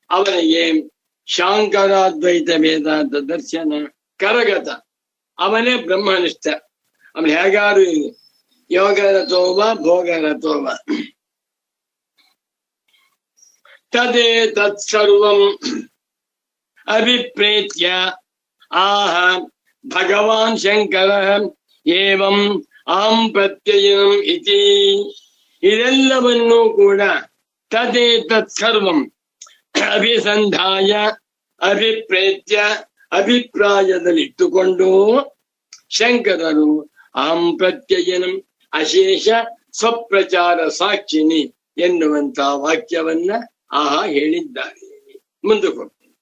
ಅವನಿಗೆ ಶಾಂಕರಾದ್ವೈತ ವೇದಾಂತ ದರ್ಶನ ಕರಗತ, ಅವನೇ ಬ್ರಹ್ಮನಿಷ್ಠ. ಅವನು ಹೇಗಾರು ಇದೆ, ಯೋಗರತೋವ ಭೋಗರತೋವ. ತದೇ ತತ್ಸರ್ವಂ ಅಭಿಪ್ರೇತ್ಯ ಆಹ ಭಗವಾನ್ ಶಂಕರ ಏವಂ ಅಹಂ ಪ್ರತ್ಯಯಂ ಇತಿ. ಇದೆಲ್ಲವನ್ನೂ ಕೂಡ ತದೇ ತತ್ಸರ್ವಂ ಅಭಿಸಂಧಾಯ ಅಭಿಪ್ರೇತ್ಯ ಅಭಿಪ್ರಾಯದಲ್ಲಿಟ್ಟುಕೊಂಡು ಶಂಕರರು ಅಹಂ ಪ್ರತ್ಯಯನಂ ಅಶೇಷ ಸ್ವಪ್ರಚಾರ ಸಾಕ್ಷಿಣಿ ಎನ್ನುವಂತ ವಾಕ್ಯವನ್ನ ಹೇಳಿದ್ದಾರೆ. ಮುಂದಕ್ಕೆ ಹೋಗ್ತೀನಿ.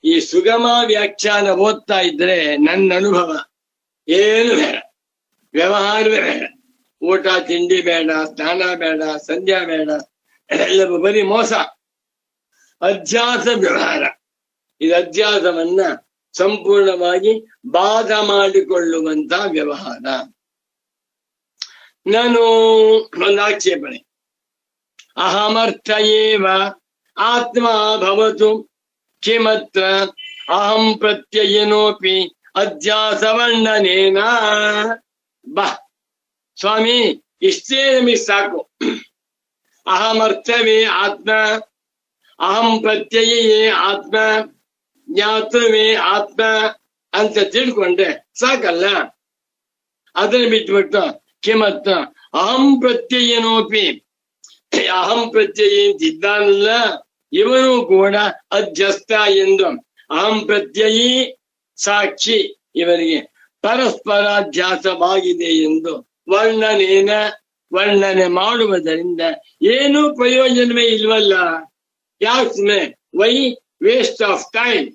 ಈ ಸುಗಮ ವ್ಯಾಖ್ಯಾನ ಓದ್ತಾ ಇದ್ರೆ ನನ್ನ ಅನುಭವ ಏನು ಬೇಡ, ವ್ಯವಹಾರವೇ ಬೇಡ, ಊಟ ತಿಂಡಿ ಬೇಡ, ಸ್ನಾನ ಬೇಡ, ಸಂಧ್ಯಾ ಬೇಡ, ಎಲ್ಲವೂ ಬರೀ ಮೋಸ, ಅಧ್ಯಾಸ ವ್ಯವಹಾರ. ಇದು ಅಧ್ಯಾಸವನ್ನ ಸಂಪೂರ್ಣವಾಗಿ ಬಾಧ ಮಾಡಿಕೊಳ್ಳುವಂತ ವ್ಯವಹಾರ. ನಾನು ಒಂದು ಆಕ್ಷೇಪಣೆ, ಅಹಮರ್ಥ ಏವ ಆತ್ಮ ಭವತು ಕಿಮತ್ರ ಅಹಂ ಪ್ರತ್ಯಯನೋಪಿ ಅಧ್ಯಾಸವರ್ಣನೇನ. ಬಾ ಸ್ವಾಮಿ, ಇಷ್ಟೇ ನಮಗೆ ಸಾಕು. ಅಹಮರ್ಥವೇ ಆತ್ಮ, ಅಹಂ ಪ್ರತ್ಯಯೇ ಆತ್ಮ, ಜ್ಞಾತವೇ ಆತ್ಮ ಅಂತ ತಿಳ್ಕೊಂಡ್ರೆ ಸಾಕಲ್ಲ. ಅದನ್ನು ಬಿಟ್ಬಿಟ್ಟು ಕಿಮತ್ತ ಅಹಂ ಪ್ರತ್ಯಯನೋಪಿ, ಅಹಂ ಪ್ರತ್ಯಯ ಇದ್ದಾನಲ್ಲ ಇವನು ಕೂಡ ಅಧ್ಯಸ್ಥ ಎಂದು ಅಹಂ ಪ್ರತ್ಯಯಿ ಸಾಕ್ಷಿ ಇವರಿಗೆ ಪರಸ್ಪರಾಧ್ಯಾಸವಾಗಿದೆ ಎಂದು ವರ್ಣನೆ ಮಾಡುವುದರಿಂದ ಏನೂ ಪ್ರಯೋಜನವೇ ಇಲ್ವಲ್ಲ. ಯಾಕೆ ವೈ ವೇಸ್ಟ್ ಆಫ್ ಟೈಮ್.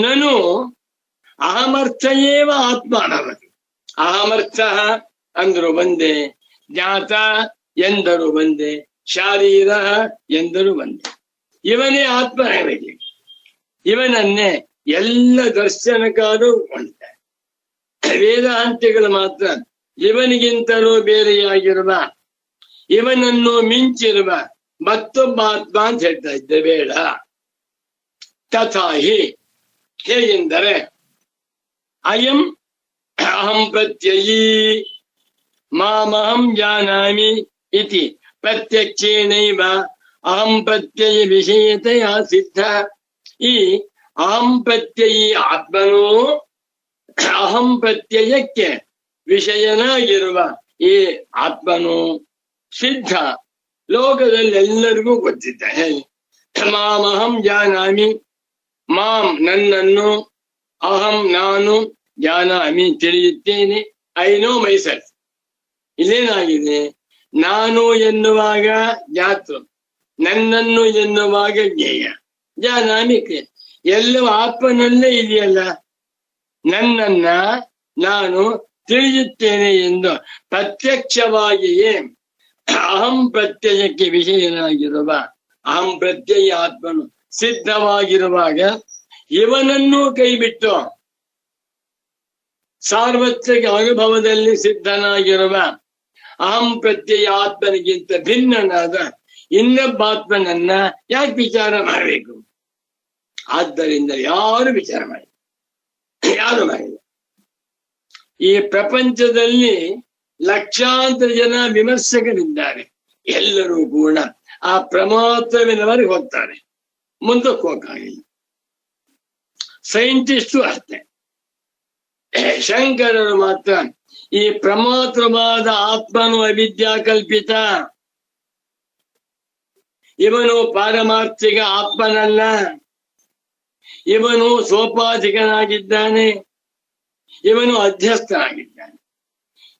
ನಾನು ಅಹಮರ್ಥ ಏವ ಆತ್ಮಾನವನು. ಅಹಮರ್ಥ ಅಂದರು ಒಂದೇ, ಜ್ಞಾತ ಎಂದರು ಒಂದೇ, ಶಾರೀರ ಎಂದರು ಒಂದೇ. ಇವನೇ ಆತ್ಮ ನಮಗೆ. ಇವನನ್ನೇ ಎಲ್ಲ ದರ್ಶನಕಾರರು ಕೊಂಡಿದ್ದಾರೆ. ವೇದಾಂತಿಗಳು ಮಾತ್ರ ಇವನಿಗಿಂತಲೂ ಬೇರೆಯಾಗಿರುವ, ಇವನನ್ನು ಮಿಂಚಿರುವ ಮತ್ತೊಬ್ಬ ಆತ್ಮ ಅಂತ ಹೇಳ್ತಾ ಇದ್ದೆ. ಬೇಡ. ತಥಾಹಿ, ಹೇಗೆಂದರೆ ಅಯಂ ಅಹಂ ಪ್ರತ್ಯಯೀ ಮಾಮಹಂ ಜಾನಾಮಿ ಇತಿ ಪ್ರತ್ಯಕ್ಷೇನೈವ ಅಹಂ ಪ್ರತ್ಯಯ ವಿಷಯತೆಯ ಸಿದ್ಧ. ಈ ಅಹಂ ಪ್ರತ್ಯಯಿ ಆತ್ಮನು ಅಹಂ ಪ್ರತ್ಯಯಕ್ಕೆ ವಿಷಯನಾಗಿರುವ ಈ ಆತ್ಮನು ಸಿದ್ಧ, ಲೋಕದಲ್ಲಿ ಎಲ್ಲರಿಗೂ ಗೊತ್ತಿದ್ದಾನೆ. ಮಾಮಹಂ ಜಾನಾಮಿ, ಮಾಂ ನನ್ನನ್ನು, ಅಹಂ ನಾನು, ಜಾನಾಮಿ ತಿಳಿಯುತ್ತೇನೆ, ಐ ನೋ ಮೈಸೆಲ್ಫ್. ಇಲ್ಲೇನಾಗಿದೆ, ನಾನು ಎನ್ನುವಾಗ ಜ್ಞಾತೃ, ನನ್ನನ್ನು ಎನ್ನುವಾಗ ಜ್ಞೇಯ, ಜಾನಾಮಿ ಕ್ರಿಯೆ ಎಲ್ಲವೂ ಆತ್ಮನಲ್ಲೇ ಇದೆಯಲ್ಲ. ನನ್ನನ್ನ ನಾನು ತಿಳಿಯುತ್ತೇನೆ ಎಂದು ಪ್ರತ್ಯಕ್ಷವಾಗಿಯೇ ಅಹಂ ಪ್ರತ್ಯಯಕ್ಕೆ ವಿಷಯನಾಗಿರುವ ಅಹಂ ಪ್ರತ್ಯಯ ಆತ್ಮನು ಸಿದ್ಧವಾಗಿರುವಾಗ ಇವನನ್ನೂ ಕೈಬಿಟ್ಟು ಸಾರ್ವತ್ರಿಕ ಅನುಭವದಲ್ಲಿ ಸಿದ್ಧನಾಗಿರುವ ಅಹಂ ಪ್ರತ್ಯಯ ಆತ್ಮನಿಗಿಂತ ಭಿನ್ನನಾದ ಇನ್ನೊಬ್ಬ ಆತ್ಮನನ್ನ ಯಾಕೆ ವಿಚಾರ ಮಾಡಬೇಕು? ಆದ್ದರಿಂದ ಯಾರು ವಿಚಾರ ಮಾಡಿ, ಯಾರು ಮಾಡಿಲ್ಲ. ಈ ಪ್ರಪಂಚದಲ್ಲಿ ಲಕ್ಷಾಂತರ ಜನ ವಿಮರ್ಶಕರಿದ್ದಾರೆ. ಎಲ್ಲರೂ ಕೂಡ ಆ ಪ್ರಮಾತ್ರವಿನವರಿಗೆ ಹೋಗ್ತಾರೆ, ಮುಂದಕ್ಕೆ ಹೋಗಕ್ಕಾಗಿಲ್ಲ. ಸೈಂಟಿಸ್ಟು ಅಷ್ಟೇ. ಶಂಕರರು ಮಾತ್ರ ಈ ಪ್ರಮಾತ್ರವಾದ ಆತ್ಮನು ಅವಿದ್ಯಾ ಕಲ್ಪಿತ, ಇವನು ಪಾರಮಾರ್ಥಿಕ ಆತ್ಮನಲ್ಲ, ಇವನು ಸೋಪಾಧಿಕನಾಗಿದ್ದಾನೆ, ಇವನು ಅಧ್ಯಸ್ಥನಾಗಿದ್ದಾನೆ.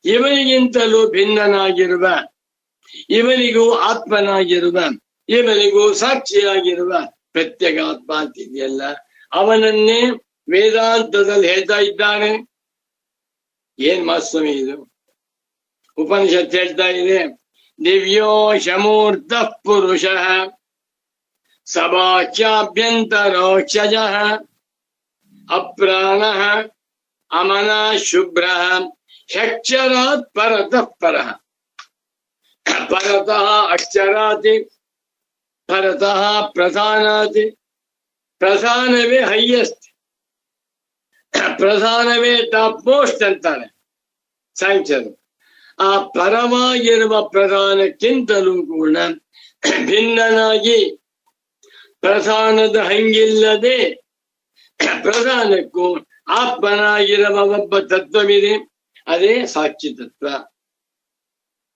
ಇವನಿಗಿಂತಲೂ ಭಿನ್ನನಾಗಿರುವ, ಇವನಿಗೂ ಆತ್ಮನಾಗಿರುವ, ಇವನಿಗೂ ಸಾಕ್ಷಿಯಾಗಿರುವ ಪ್ರತ್ಯೇಕ ಆತ್ಮ ಅಂತಿದೆಯಲ್ಲ, ಅವನನ್ನೇ ವೇದಾಂತದಲ್ಲಿ ಹೇಳ್ತಾ ಇದ್ದಾನೆ. ಏನ್ ಮಾಸ್ವಾಮಿ ಇದು? ಉಪನಿಷತ್ ಹೇಳ್ತಾ ಇದೆ, ದಿವ್ಯೋ ಶಮೂರ್ತ ಪುರುಷ ಸಭಾಚ್ಯಾಭ್ಯಂತರೋಕ್ಷಜ ಅಪ್ರಾಣ ಅಮನ ಶುಭ್ರ ಹ್ಯಕ್ಷರಾತ್ ಪರತಃ ಪರಃ. ಪರತಃ ಅಕ್ಷರಾತಿ, ಪರತಃ ಪ್ರಧಾನಾತಿ. ಪ್ರಧಾನವೇ ಹೈಯೆಸ್ಟ್, ಪ್ರಧಾನವೇ ಟಾಪ್ ಮೋಸ್ಟ್ ಅಂತಾರೆ ಸಾಂಖ್ಯರು. ಆ ಪರವಾಗಿರುವ ಪ್ರಧಾನಕ್ಕಿಂತಲೂ ಕೂಡ ಭಿನ್ನನಾಗಿ, ಪ್ರಧಾನದ ಹಂಗಿಲ್ಲದೆ ಪ್ರಧಾನಕ್ಕೂ ಆತ್ಮನಾಗಿರುವ ಒಬ್ಬ ತತ್ವವಿದೆ, ಅದೇ ಸಾಕ್ಷಿ ತತ್ವ.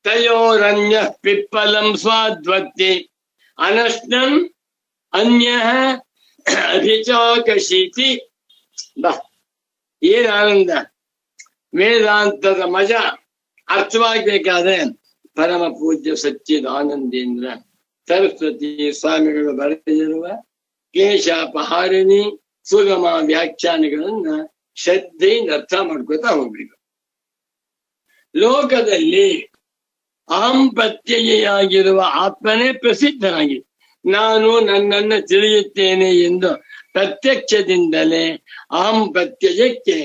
ತಯೋರನ್ಯ ಪಿಪ್ಪಲಂ ಸ್ವಾದ್ವತ್ತಿ ಅನಶ್ನಂ ಅನ್ಯ ಅಭಿಚಾಕಶೀತಿ. ಬಾ, ಏನ್ ಆನಂದ! ವೇದಾಂತದ ಮಜಾ ಅರ್ಥವಾಗಬೇಕಾದ್ರೆ ಪರಮ ಪೂಜ್ಯ ಸಚ್ಚಿದಾನಂದೇಂದ್ರ ಸರಸ್ವತಿ ಸ್ವಾಮಿಗಳು ಬರೆದಿರುವ ಕ್ಲೇಶಾಪಹಾರಿಣಿ ಸುಗಮ ವ್ಯಾಖ್ಯಾನಗಳನ್ನ ಶ್ರದ್ಧೆಯಿಂದ ಅರ್ಥ ಮಾಡ್ಕೊತಾ ಹೋಗ್ಬೇಕು. ಲೋಕದಲ್ಲಿ ಅಹಂ ಪ್ರತ್ಯಯಿಯಾಗಿರುವ ಆತ್ಮನೇ ಪ್ರಸಿದ್ಧನಾಗಿದೆ. ನಾನು ನನ್ನನ್ನ ತಿಳಿಯುತ್ತೇನೆ ಎಂದು ಪ್ರತ್ಯಕ್ಷದಿಂದಲೇ ಅಹಂ ಪ್ರತ್ಯಯಕ್ಕೆ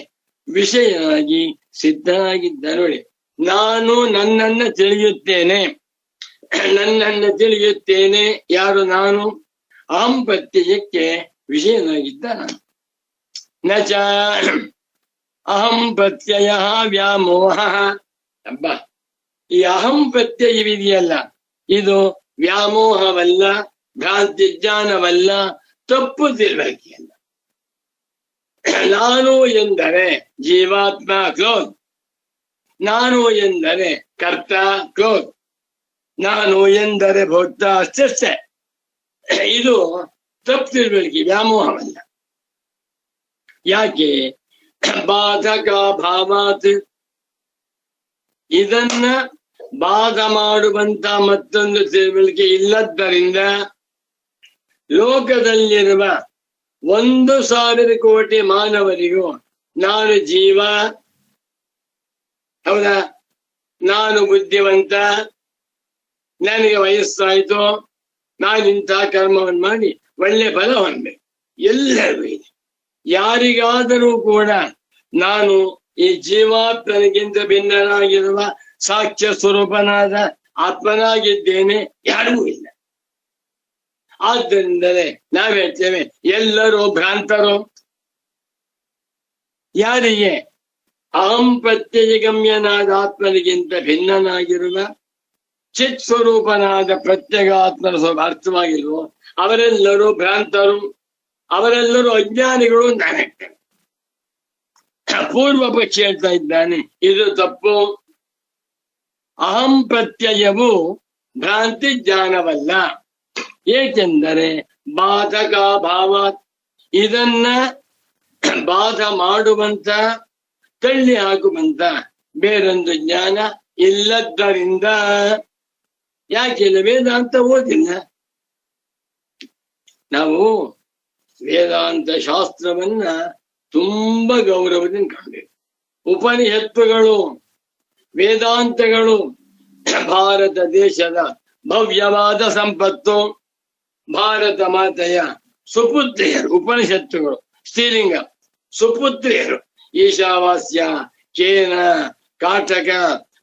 ವಿಷಯನಾಗಿ ಸಿದ್ಧನಾಗಿದ್ದ ನೋಡಿ. ನಾನು ನನ್ನನ್ನ ತಿಳಿಯುತ್ತೇನೆ, ನನ್ನನ್ನ ತಿಳಿಯುತ್ತೇನೆ. ಯಾರು? ನಾನು. ಅಹಂ ಪ್ರತ್ಯಯಕ್ಕೆ ವಿಷಯನಾಗಿದ್ದ ನಾನು. ನಚ ಅಹಂ ಪ್ರತ್ಯಯ ವ್ಯಾಮೋಹ. ಅಬ್ಬ, ಈ ಅಹಂ ಪ್ರತ್ಯಯವಿದೆಯಲ್ಲ, ಇದು ವ್ಯಾಮೋಹವಲ್ಲ, ಭ್ರಾಂತಿ ಜ್ಞಾನವಲ್ಲ, ತಪ್ಪು ತಿಳುವಳಿಕೆಯಲ್ಲ. ನಾನು ಎಂದರೆ ಜೀವಾತ್ಮ ಕ್ಲೋಸ್, ನಾನು ಎಂದರೆ ಕರ್ತ ಕ್ಲೋಸ್, ನಾನು ಎಂದರೆ ಭೋಕ್ತ ಅಷ್ಟೇ. ಇದು ತಪ್ಪು ತಿಳುವಳಿಕೆ, ವ್ಯಾಮೋಹವಲ್ಲ. ಯಾಕೆ? ಬಾಧಕ ಭಾವಾತ್. ಇದನ್ನ ಬಾಧ ಮಾಡುವಂತ ಮತ್ತೊಂದು ತಿಳುವಳಿಕೆ ಇಲ್ಲದ್ದರಿಂದ ಲೋಕದಲ್ಲಿರುವ 1,000 ಕೋಟಿ ಮಾನವರಿಗೂ ನಾನು ಜೀವ, ಹೌದಾ, ನಾನು ಬುದ್ಧಿವಂತ, ನನಗೆ ವಯಸ್ಸಾಯ್ತು, ನಾನಿಂಥ ಕರ್ಮವನ್ನು ಮಾಡಿ ಒಳ್ಳೆ ಫಲ ಹೊಂದಬೇಕು, ಎಲ್ಲರಿಗೂ ಇದೆ. ಯಾರಿಗಾದರೂ ಕೂಡ ನಾನು ಈ ಜೀವಾತ್ಮನಿಗಿಂತ ಭಿನ್ನನಾಗಿರುವ ಸಾಕ್ಷ್ಯ ಸ್ವರೂಪನಾದ ಆತ್ಮನಾಗಿದ್ದೇನೆ ಯಾರಿಗೂ ಇಲ್ಲ. ಆದ್ದರಿಂದಲೇ ನಾವ್ ಹೇಳ್ತೇವೆ ಎಲ್ಲರೂ ಭ್ರಾಂತರು. ಯಾರಿಗೆ ಅಹಂ ಪ್ರತ್ಯಯಗಮ್ಯನಾದ ಆತ್ಮನಿಗಿಂತ ಭಿನ್ನನಾಗಿರುವ ಚಿತ್ ಸ್ವರೂಪನಾದ ಪ್ರತ್ಯೇಗಾತ್ಮನ ಸ್ವರೂಪ ಅರ್ಥವಾಗಿಲ್ವೋ ಅವರೆಲ್ಲರೂ ಭ್ರಾಂತರು, ಅವರೆಲ್ಲರೂ ಅಜ್ಞಾನಿಗಳು ಅಂತ ಹೇಳ್ತೇನೆ. ಪೂರ್ವ ಪಕ್ಷಿ ಹೇಳ್ತಾ ಇದ್ದಾನೆ ಇದು ತಪ್ಪು. ಅಹಂ ಪ್ರತ್ಯಯವು ಭ್ರಾಂತಿ ಜ್ಞಾನವಲ್ಲ. ಏಕೆಂದರೆ ಬಾಧಕ ಭಾವ ಇದನ್ನ ಬಾಧ ಮಾಡುವಂತ ತಳ್ಳಿ ಹಾಕುವಂತ ಬೇರೊಂದು ಜ್ಞಾನ ಇಲ್ಲದ್ದರಿಂದ. ಯಾಕಿಲ್ಲ? ವೇದಾಂತ ಓದಿಲ್ಲ ನಾವು. ವೇದಾಂತ ಶಾಸ್ತ್ರವನ್ನ ತುಂಬಾ ಗೌರವದಿಂದ ಕಾಣಬೇಕು. ಉಪನಿಷತ್ತುಗಳು ವೇದಾಂತಗಳು ಭಾರತ ದೇಶದ ಭವ್ಯವಾದ ಸಂಪತ್ತು. ಭಾರತ ಮಾತೆಯ ಸುಪುತ್ರಿಯರು ಉಪನಿಷತ್ತುಗಳು. ಸ್ತ್ರೀಲಿಂಗ ಸುಪುತ್ರಿಯರು ಈಶಾವಾಸ್ಯ, ಕೇನ, ಕಾಟಕ,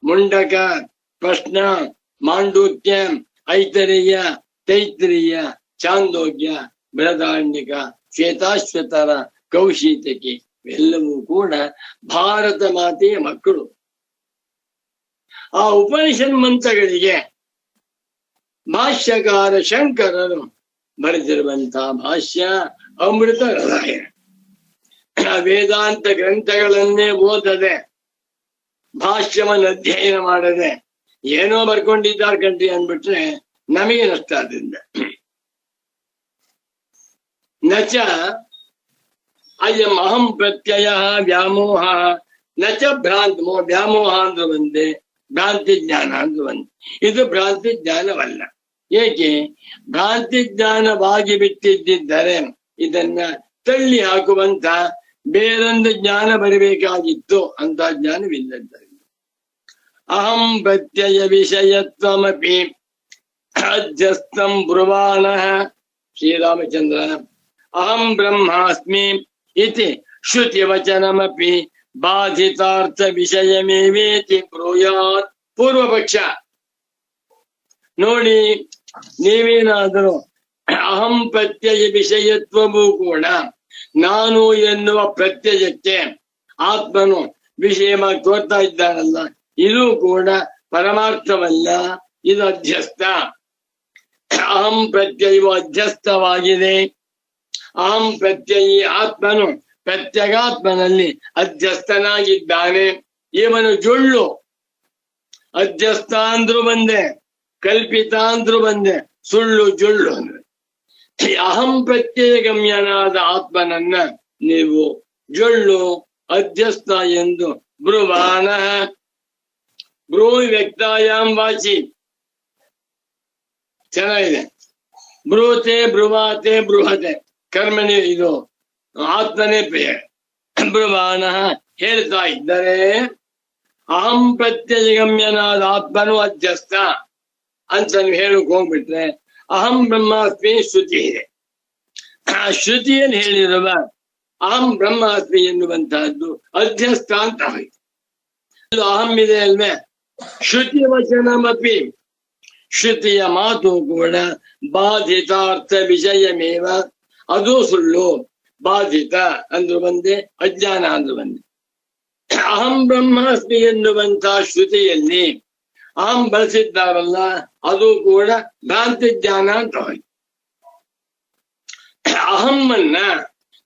ಮುಂಡಕ, ಪ್ರಶ್ನ, ಮಾಂಡೂಕ್ಯ, ಐತರೇಯ, ತೈತ್ರಿಯ, ಚಾಂದೋಗ್ಯ, ಬೃಹದಾರಣ್ಯಕ, ಶ್ವೇತಾಶ್ವತರ, ಕೌಶೀತಕಿ ಎಲ್ಲವೂ ಕೂಡ ಭಾರತ ಮಾತೆಯ ಮಕ್ಕಳು. ಆ ಉಪನಿಷತ್ ಮಂತ್ರಗಳಿಗೆ ಭಾಷ್ಯಕಾರ ಶಂಕರರು ಬರೆದಿರುವಂತಹ ಭಾಷ್ಯ ಅಮೃತ ಹೃದಯ. ವೇದಾಂತ ಗ್ರಂಥಗಳನ್ನೇ ಓದದೆ ಭಾಷ್ಯವನ್ನು ಅಧ್ಯಯನ ಮಾಡದೆ ಏನೋ ಬರ್ಕೊಂಡಿದ್ದಾರೆ ಕಂಡ್ರಿ ಅಂದ್ಬಿಟ್ರೆ ನಮಗೆ ನಷ್ಟ. ಆದ್ರಿಂದ ನಚ ಅಯಂ ಅಹಂ ಪ್ರತ್ಯಯ ವ್ಯಾಮೋಹ ನಚ ಭ್ರಾಂತ್ ವ್ಯಾಮೋಹ ಅಂದ್ರು ಒಂದೇ, ಭ್ರಾಂತಿ ಜ್ಞಾನ ಅಂದ್ರು ಒಂದೇ. ಇದು ಭ್ರಾಂತಿ ಜ್ಞಾನವಲ್ಲ. ಏಕೆ? ಭ್ರಾಂತಿ ಜ್ಞಾನವಾಗಿ ಬಿಟ್ಟಿದ್ದರೆ ಇದನ್ನ ತಳ್ಳಿ ಹಾಕುವಂತ ಬೇರೊಂದು ಜ್ಞಾನ ಬರಬೇಕಾಗಿತ್ತು. ಅಂತ ಜ್ಞಾನವಿಲ್ಲದ್ದರಿಂದ ಅಹಂ ಪ್ರತ್ಯಯ ವಿಷಯತ್ವಮಪಿ ಅಧ್ಯಸ್ಥಂ ಬ್ರುವಾಣ. ಶ್ರೀರಾಮಚಂದ್ರನ ಅಹಂ ಬ್ರಹ್ಮಾಸ್ಮಿ ಇತಿ ಶ್ರುತಿ ವಚನಮಪಿ ಬಾಧಿತಾರ್ಥ ವಿಷಯಮೇವೇತಿ ಬ್ರೂಯಾತ್. ಪೂರ್ವ ಪಕ್ಷ ನೋಡಿ, ನೀವೇನಾದರೂ ಅಹಂ ಪ್ರತ್ಯಯ ವಿಷಯತ್ವವೂ ಕೂಡ ನಾನು ಎನ್ನುವ ಪ್ರತ್ಯಯಕ್ಕೆ ಆತ್ಮನು ವಿಷಯವಾಗಿ ತೋರ್ತಾ ಇದ್ದಾನಲ್ಲ, ಇದು ಕೂಡ ಪರಮಾರ್ಥವಲ್ಲ, ಇದು ಅಧ್ಯಸ್ಥ. ಅಹಂ ಪ್ರತ್ಯಯವು ಅಧ್ಯಸ್ಥವಾಗಿದೆ. ಅಹಂ ಪ್ರತ್ಯಯಿ ಆತ್ಮನು ಪ್ರತ್ಯಗಾತ್ಮನಲ್ಲಿ ಅಧ್ಯಸ್ಥನಾಗಿದ್ದಾನೆ. ಇವನು ಜೊಳ್ಳು. ಅಧ್ಯಸ್ಥ ಅಂದ್ರು ಬಂದೆ, ಕಲ್ಪಿತ ಅಂದ್ರು ಬಂದೆ, ಸುಳ್ಳು ಜೊಳ್ಳು ಅಂದ್ರೆ. ಅಹಂ ಪ್ರತ್ಯಯ ಗಮ್ಯನಾದ ಆತ್ಮನನ್ನ ನೀವು ಜೊಳ್ಳು ಅಧ್ಯಸ್ಥ ಎಂದು ಬ್ರುವಾಣ. ಬ್ರೂ ವ್ಯಕ್ತಾಯಾಮ್ ವಾಚಿ ಚೆನ್ನಾಗಿದೆ. ಬ್ರೂತೆ ಬ್ರುವಾತೆ ಬೃಹತೆ ಕರ್ಮಣಿ ಇದು ಆತ್ಮನೇ ಪ್ರಿಯ. ಬ್ರುವಾಣ ಹೇಳ್ತಾ ಇದ್ದರೆ ಅಹಂ ಪ್ರತ್ಯಯಗಮ್ಯನಾದ ಆತ್ಮನು ಅಧ್ಯಸ್ಥ ಅಂತ ನೀವು ಹೇಳಕ್ ಹೋಗ್ಬಿಟ್ರೆ ಅಹಂ ಬ್ರಹ್ಮಾಸ್ಮಿ ಶ್ರುತಿ ಇದೆ. ಆ ಶ್ರುತಿಯಲ್ಲಿ ಹೇಳಿರುವ ಅಹಂ ಬ್ರಹ್ಮಾಸ್ಮಿ ಎನ್ನುವಂತಹದ್ದು ಅಧ್ಯಸ್ಥ ಅಂತ ಹೋಯ್ತು. ಅಹಂ ಇದೆ ಅಲ್ವೇ? ಶ್ರುತಿ ವಚನಮಪಿ, ಶ್ರುತಿಯ ಮಾತು ಕೂಡ ಬಾಧಿತಾರ್ಥ ವಿಷಯಮೇವ, ಅದು ಸುಳ್ಳು. ಬಾಧಿತ ಅಂದ್ರು ಬಂದೆ, ಅಜ್ಞಾನ ಅಂದ್ರು ಬಂದೆ. ಅಹಂ ಬ್ರಹ್ಮಾಸ್ಮಿ ಎನ್ನುವಂತಹ ಶ್ರುತಿಯಲ್ಲಿ ಅಹಂ ಬಳಸಿದ್ದಾರಲ್ಲ, ಅದು ಕೂಡ ಭ್ರಾಂತಿ ಜ್ಞಾನ ಅಂತ ಹೋಯ್ತು. ಅಹಮ್ಮನ್ನ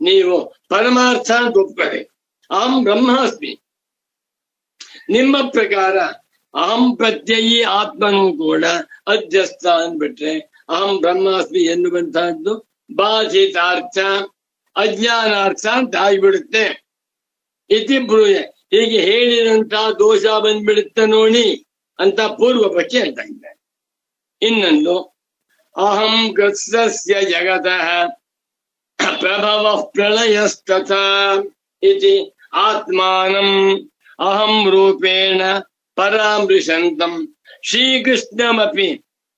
ನೀವು ಪರಮಾರ್ಥ ಅಂತ ಒಪ್ಪಿಕೊಳ್ಳಿ. ಅಹಂ ಬ್ರಹ್ಮಾಸ್ಮಿ. ನಿಮ್ಮ ಪ್ರಕಾರ ಅಹಂ ಪ್ರತ್ಯಯಿ ಆತ್ಮನೂ ಕೂಡ ಅಧ್ಯಸ್ಥ ಅಂದ್ಬಿಟ್ರೆ ಅಹಂ ಬ್ರಹ್ಮಾಸ್ಮಿ ಎನ್ನುವಂತಹದ್ದು ಬಾಧಿತಾರ್ಥ ಅಜ್ಞಾನಾರ್ಥ ಅಂತ ಆಗಿಬಿಡುತ್ತೆ. ಇತಿ ಬ್ರೂಯ. ಹೀಗೆ ಹೇಳಿದಂತಹ ದೋಷ ಬಂದ್ಬಿಡುತ್ತೆ ನೋಡಿ ಅಂತ ಪೂರ್ವ ಪಕ್ಷ ಹೇಳ್ತಾ ಇದ್ದಾರೆ. ಇನ್ನೊಂದು ಅಹಂ ಗತ್ಸಸ್ಯ ಜಗತಃ ಪ್ರಭವ ಪ್ರಳಯಸ್ತಥಾ ಇತಿ ಆತ್ಮಾನಂ ಅಹಂ ರೂಪೇಣ ಪರಾಮೃಶಂತಂ ಶ್ರೀಕೃಷ್ಣಮಪಿ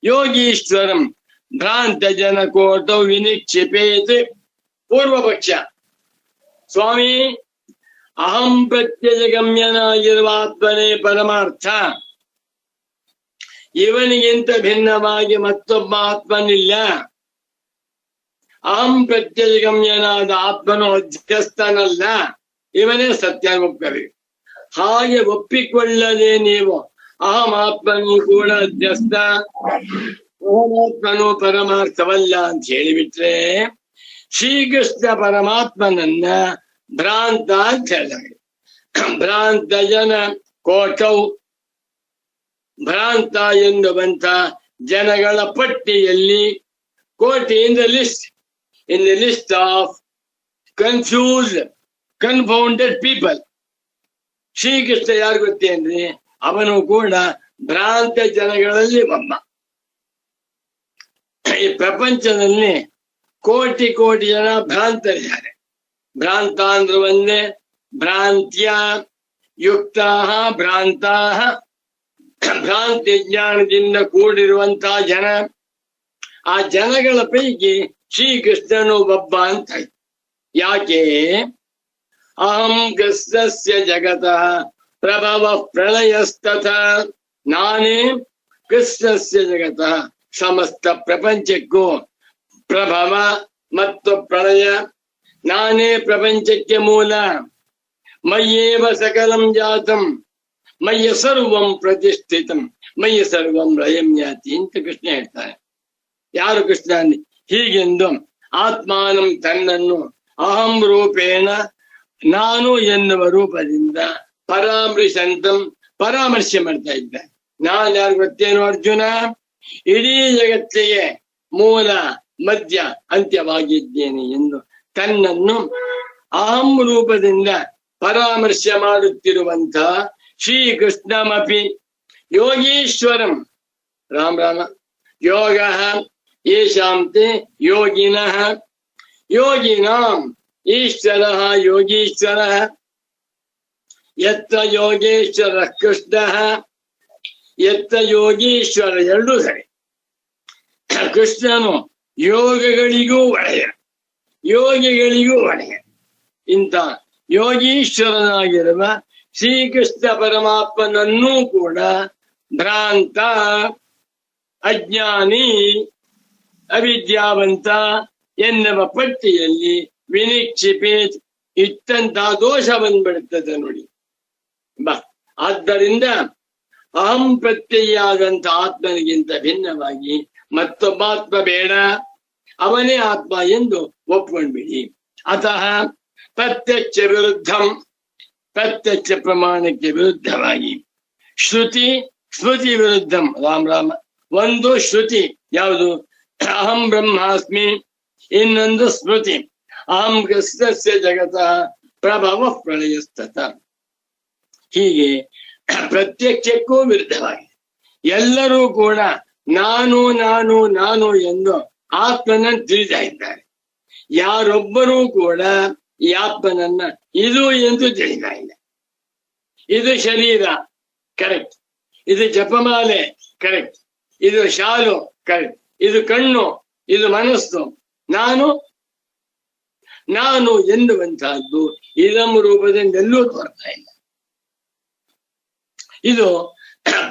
ಯೋಗೀಶ್ವರಂ ಭ್ರಾಂತ ಜನಕೋಟೌ ವಿನಿಕ್ಷಿಪೇತ್. ಪೂರ್ವ ಪಕ್ಷ, ಸ್ವಾಮಿ ಅಹಂ ಪ್ರತ್ಯಯಗಮ್ಯನಾಗಿರುವ ಆತ್ಮನೇ ಪರಮಾರ್ಥ. ಇವನಿಗಿಂತ ಭಿನ್ನವಾಗಿ ಮತ್ತೊಬ್ಬ ಆತ್ಮನಿಲ್ಲ. ಅಹಂ ಪ್ರತ್ಯಯಗಮ್ಯನಾದ ಆತ್ಮನು ಅಧ್ಯಸ್ಥನಲ್ಲ, ಇವನೇ ಸತ್ಯ ಒಪ್ಪಬೇಕು. ಹಾಗೆ ಒಪ್ಪಿಕೊಳ್ಳದೆ ನೀವು ಅಹಮಾತ್ಮನು ಕೂಡ ಅಧ್ಯಸ್ಥ, ಅಹಮಾತ್ಮನು ಪರಮಾರ್ಥವಲ್ಲ ಅಂತ ಹೇಳಿಬಿಟ್ರೆ ಶ್ರೀಕೃಷ್ಣ ಪರಮಾತ್ಮನನ್ನ ಭ್ರಾಂತ ಅಂತ ಹೇಳಿದಾಗ, ಭ್ರಾಂತ ಜನ ಕೋಟೌ, ಭ್ರಾಂತ ಎನ್ನುವಂತ ಜನಗಳ ಪಟ್ಟಿಯಲ್ಲಿ, ಕೋಟಿ in the list, in the list of confused confounded people. Shrikrishna ಯಾರು ಗೊತ್ತೇನ್ರಿ? ಅವನು ಕೂಡ ಭ್ರಾಂತ ಜನಗಳಲ್ಲಿ ಒಬ್ಬ. ಈ ಪ್ರಪಂಚದಲ್ಲಿ ಕೋಟಿ ಕೋಟಿ ಜನ ಭ್ರಾಂತರಿದ್ದಾರೆ. ಭ್ರಾಂತ ಅಂದ್ರೆ ಒಂದೇ, ಭ್ರಾಂತ್ಯ ಯುಕ್ತ ಭ್ರಾಂತ, ಭ್ರಾಂತಿ ಜ್ಞಾನದಿಂದ ಕೂಡಿರುವಂತಹ ಜನ. ಆ ಜನಗಳ ಪೈಕಿ ಶ್ರೀಕೃಷ್ಣನು ಒಬ್ಬ ಅಂತ. ಯಾಕೆ? ಅಹಂ ಕೃಷ್ಣಸ್ಯ ಜಗತಃ ಪ್ರಭವ ಪ್ರಳಯಸ್ತಥ, ನಾನೇ ಕೃಷ್ಣಸ್ಯ ಜಗತಃ ಸಮಸ್ತ ಪ್ರಪಂಚಕ್ಕೂ ಪ್ರಭವ ಮತ್ತು ಪ್ರಳಯ, ನಾನೇ ಪ್ರಪಂಚಕ್ಕೆ ಮೂಲ. ಮಯ್ಯೇವ ಸಕಲಂ ಜಾತಂ ಮಯ್ಯ ಸರ್ವಂ ಪ್ರತಿಷ್ಠಿತಂ ಮಯ್ಯ ಸರ್ವಂ ಲಯಂ ಯಾತಿ ಅಂತ ಕೃಷ್ಣ ಹೇಳ್ತಾನೆ. ಯಾರು ಕೃಷ್ಣ? ಹೀಗೆಂದು ಆತ್ಮಾನಂ ತನ್ನನ್ನು ಅಹಂ ರೂಪೇಣ ನಾನು ಎನ್ನುವ ರೂಪದಿಂದ ಪರಾಮೃಶಂತಂ ಪರಾಮರ್ಶೆ ಮಾಡ್ತಾ ಇದ್ದ. ನಾನು ಯಾರು ಗೊತ್ತೇನು ಅರ್ಜುನ? ಇಡೀ ಜಗತ್ತಿಗೆ ಮೂಲ ಮಧ್ಯ ಅಂತ್ಯವಾಗಿದ್ದೇನೆ ಎಂದು ತನ್ನನ್ನು ಅಹಂ ರೂಪದಿಂದ ಪರಾಮರ್ಶೆ ಮಾಡುತ್ತಿರುವಂತಹ ಶ್ರೀಕೃಷ್ಣಮಪಿ ಯೋಗೀಶ್ವರಂ. ರಾಮ ರಾಮ. ಯೋಗ ಯೇಷಾಂತೆ ಯೋಗಿನಃ, ಯೋಗಿನಾಂ ಈಶ್ವರ ಯೋಗೀಶ್ವರ. ಯತ್ರ ಯೋಗೇಶ್ವರ ಕೃಷ್ಣ, ಯತ್ರ ಯೋಗೀಶ್ವರ ಎರಡೂ ಸರಿ. ಕೃಷ್ಣನು ಯೋಗಗಳಿಗೂ ಒಡೆಯ, ಯೋಗಿಗಳಿಗೂ ಒಡೆಯ. ಇಂಥ ಯೋಗೀಶ್ವರನಾಗಿರುವ ಶ್ರೀಕೃಷ್ಣ ಪರಮಾತ್ಮನನ್ನೂ ಕೂಡ ಭ್ರಾಂತ, ಅಜ್ಞಾನಿ, ಅವಿದ್ಯಾವಂತ ಎನ್ನುವ ಪಟ್ಟಿಯಲ್ಲಿ ವಿನಿಕ್ಷಿಪೇತ್ ಇಟ್ಟಂತ ದೋಷ ಬಂದ್ಬಿಡುತ್ತದೆ ನೋಡಿ. ಆದ್ದರಿಂದ ಅಹಂ ಪ್ರತ್ಯಯಾದಂತ ಆತ್ಮನಿಗಿಂತ ಭಿನ್ನವಾಗಿ ಮತ್ತೊಬ್ಬ ಆತ್ಮ ಬೇಡ, ಅವನೇ ಆತ್ಮ ಎಂದು ಒಪ್ಕೊಂಡ್ಬಿಡಿ. ಅತಃ ಪ್ರತ್ಯಕ್ಷ ವಿರುದ್ಧಂ, ಪ್ರತ್ಯಕ್ಷ ಪ್ರಮಾಣಕ್ಕೆ ವಿರುದ್ಧವಾಗಿ ಶ್ರುತಿ ಸ್ಮೃತಿ ವಿರುದ್ಧಂ. ರಾಮ್ ರಾಮ. ಒಂದು ಶ್ರುತಿ ಯಾವುದು? ಅಹಂ ಬ್ರಹ್ಮಾಸ್ಮಿ. ಇನ್ನೊಂದು ಸ್ಮೃತಿ ಅಹಂ ಕೃಷ್ಣಸ್ಯ ಜಗತಃ ಪ್ರಭವ ಪ್ರಳಯಸ್ತತ. ಹೀಗೆ ಪ್ರತ್ಯಕ್ಷಕ್ಕೂ ವಿರುದ್ಧವಾಗಿ ಎಲ್ಲರೂ ಕೂಡ ನಾನು ನಾನು ನಾನು ಎಂದು ಆತ್ಮನನ್ನು ತಿಳಿತಾ ಇದ್ದಾರೆ. ಯಾರೊಬ್ಬರೂ ಕೂಡ ಈ ಆತ್ಮನನ್ನ ಇದು ಎಂದು ತಿಳಿತಾ ಇಲ್ಲ. ಇದು ಶರೀರ ಕರೆಕ್ಟ್, ಇದು ಜಪಮಾಲೆ ಕರೆಕ್ಟ್, ಇದು ಶಾಲು ಕರೆಕ್ಟ್, ಇದು ಕಣ್ಣು, ಇದು ಮನಸ್ಸು. ನಾನು ನಾನು ಎನ್ನುವಂತಹದ್ದು ಇದಂ ರೂಪದಿಂದ ಎಲ್ಲೂ ತೋರ್ತಾ ಇಲ್ಲ. ಇದು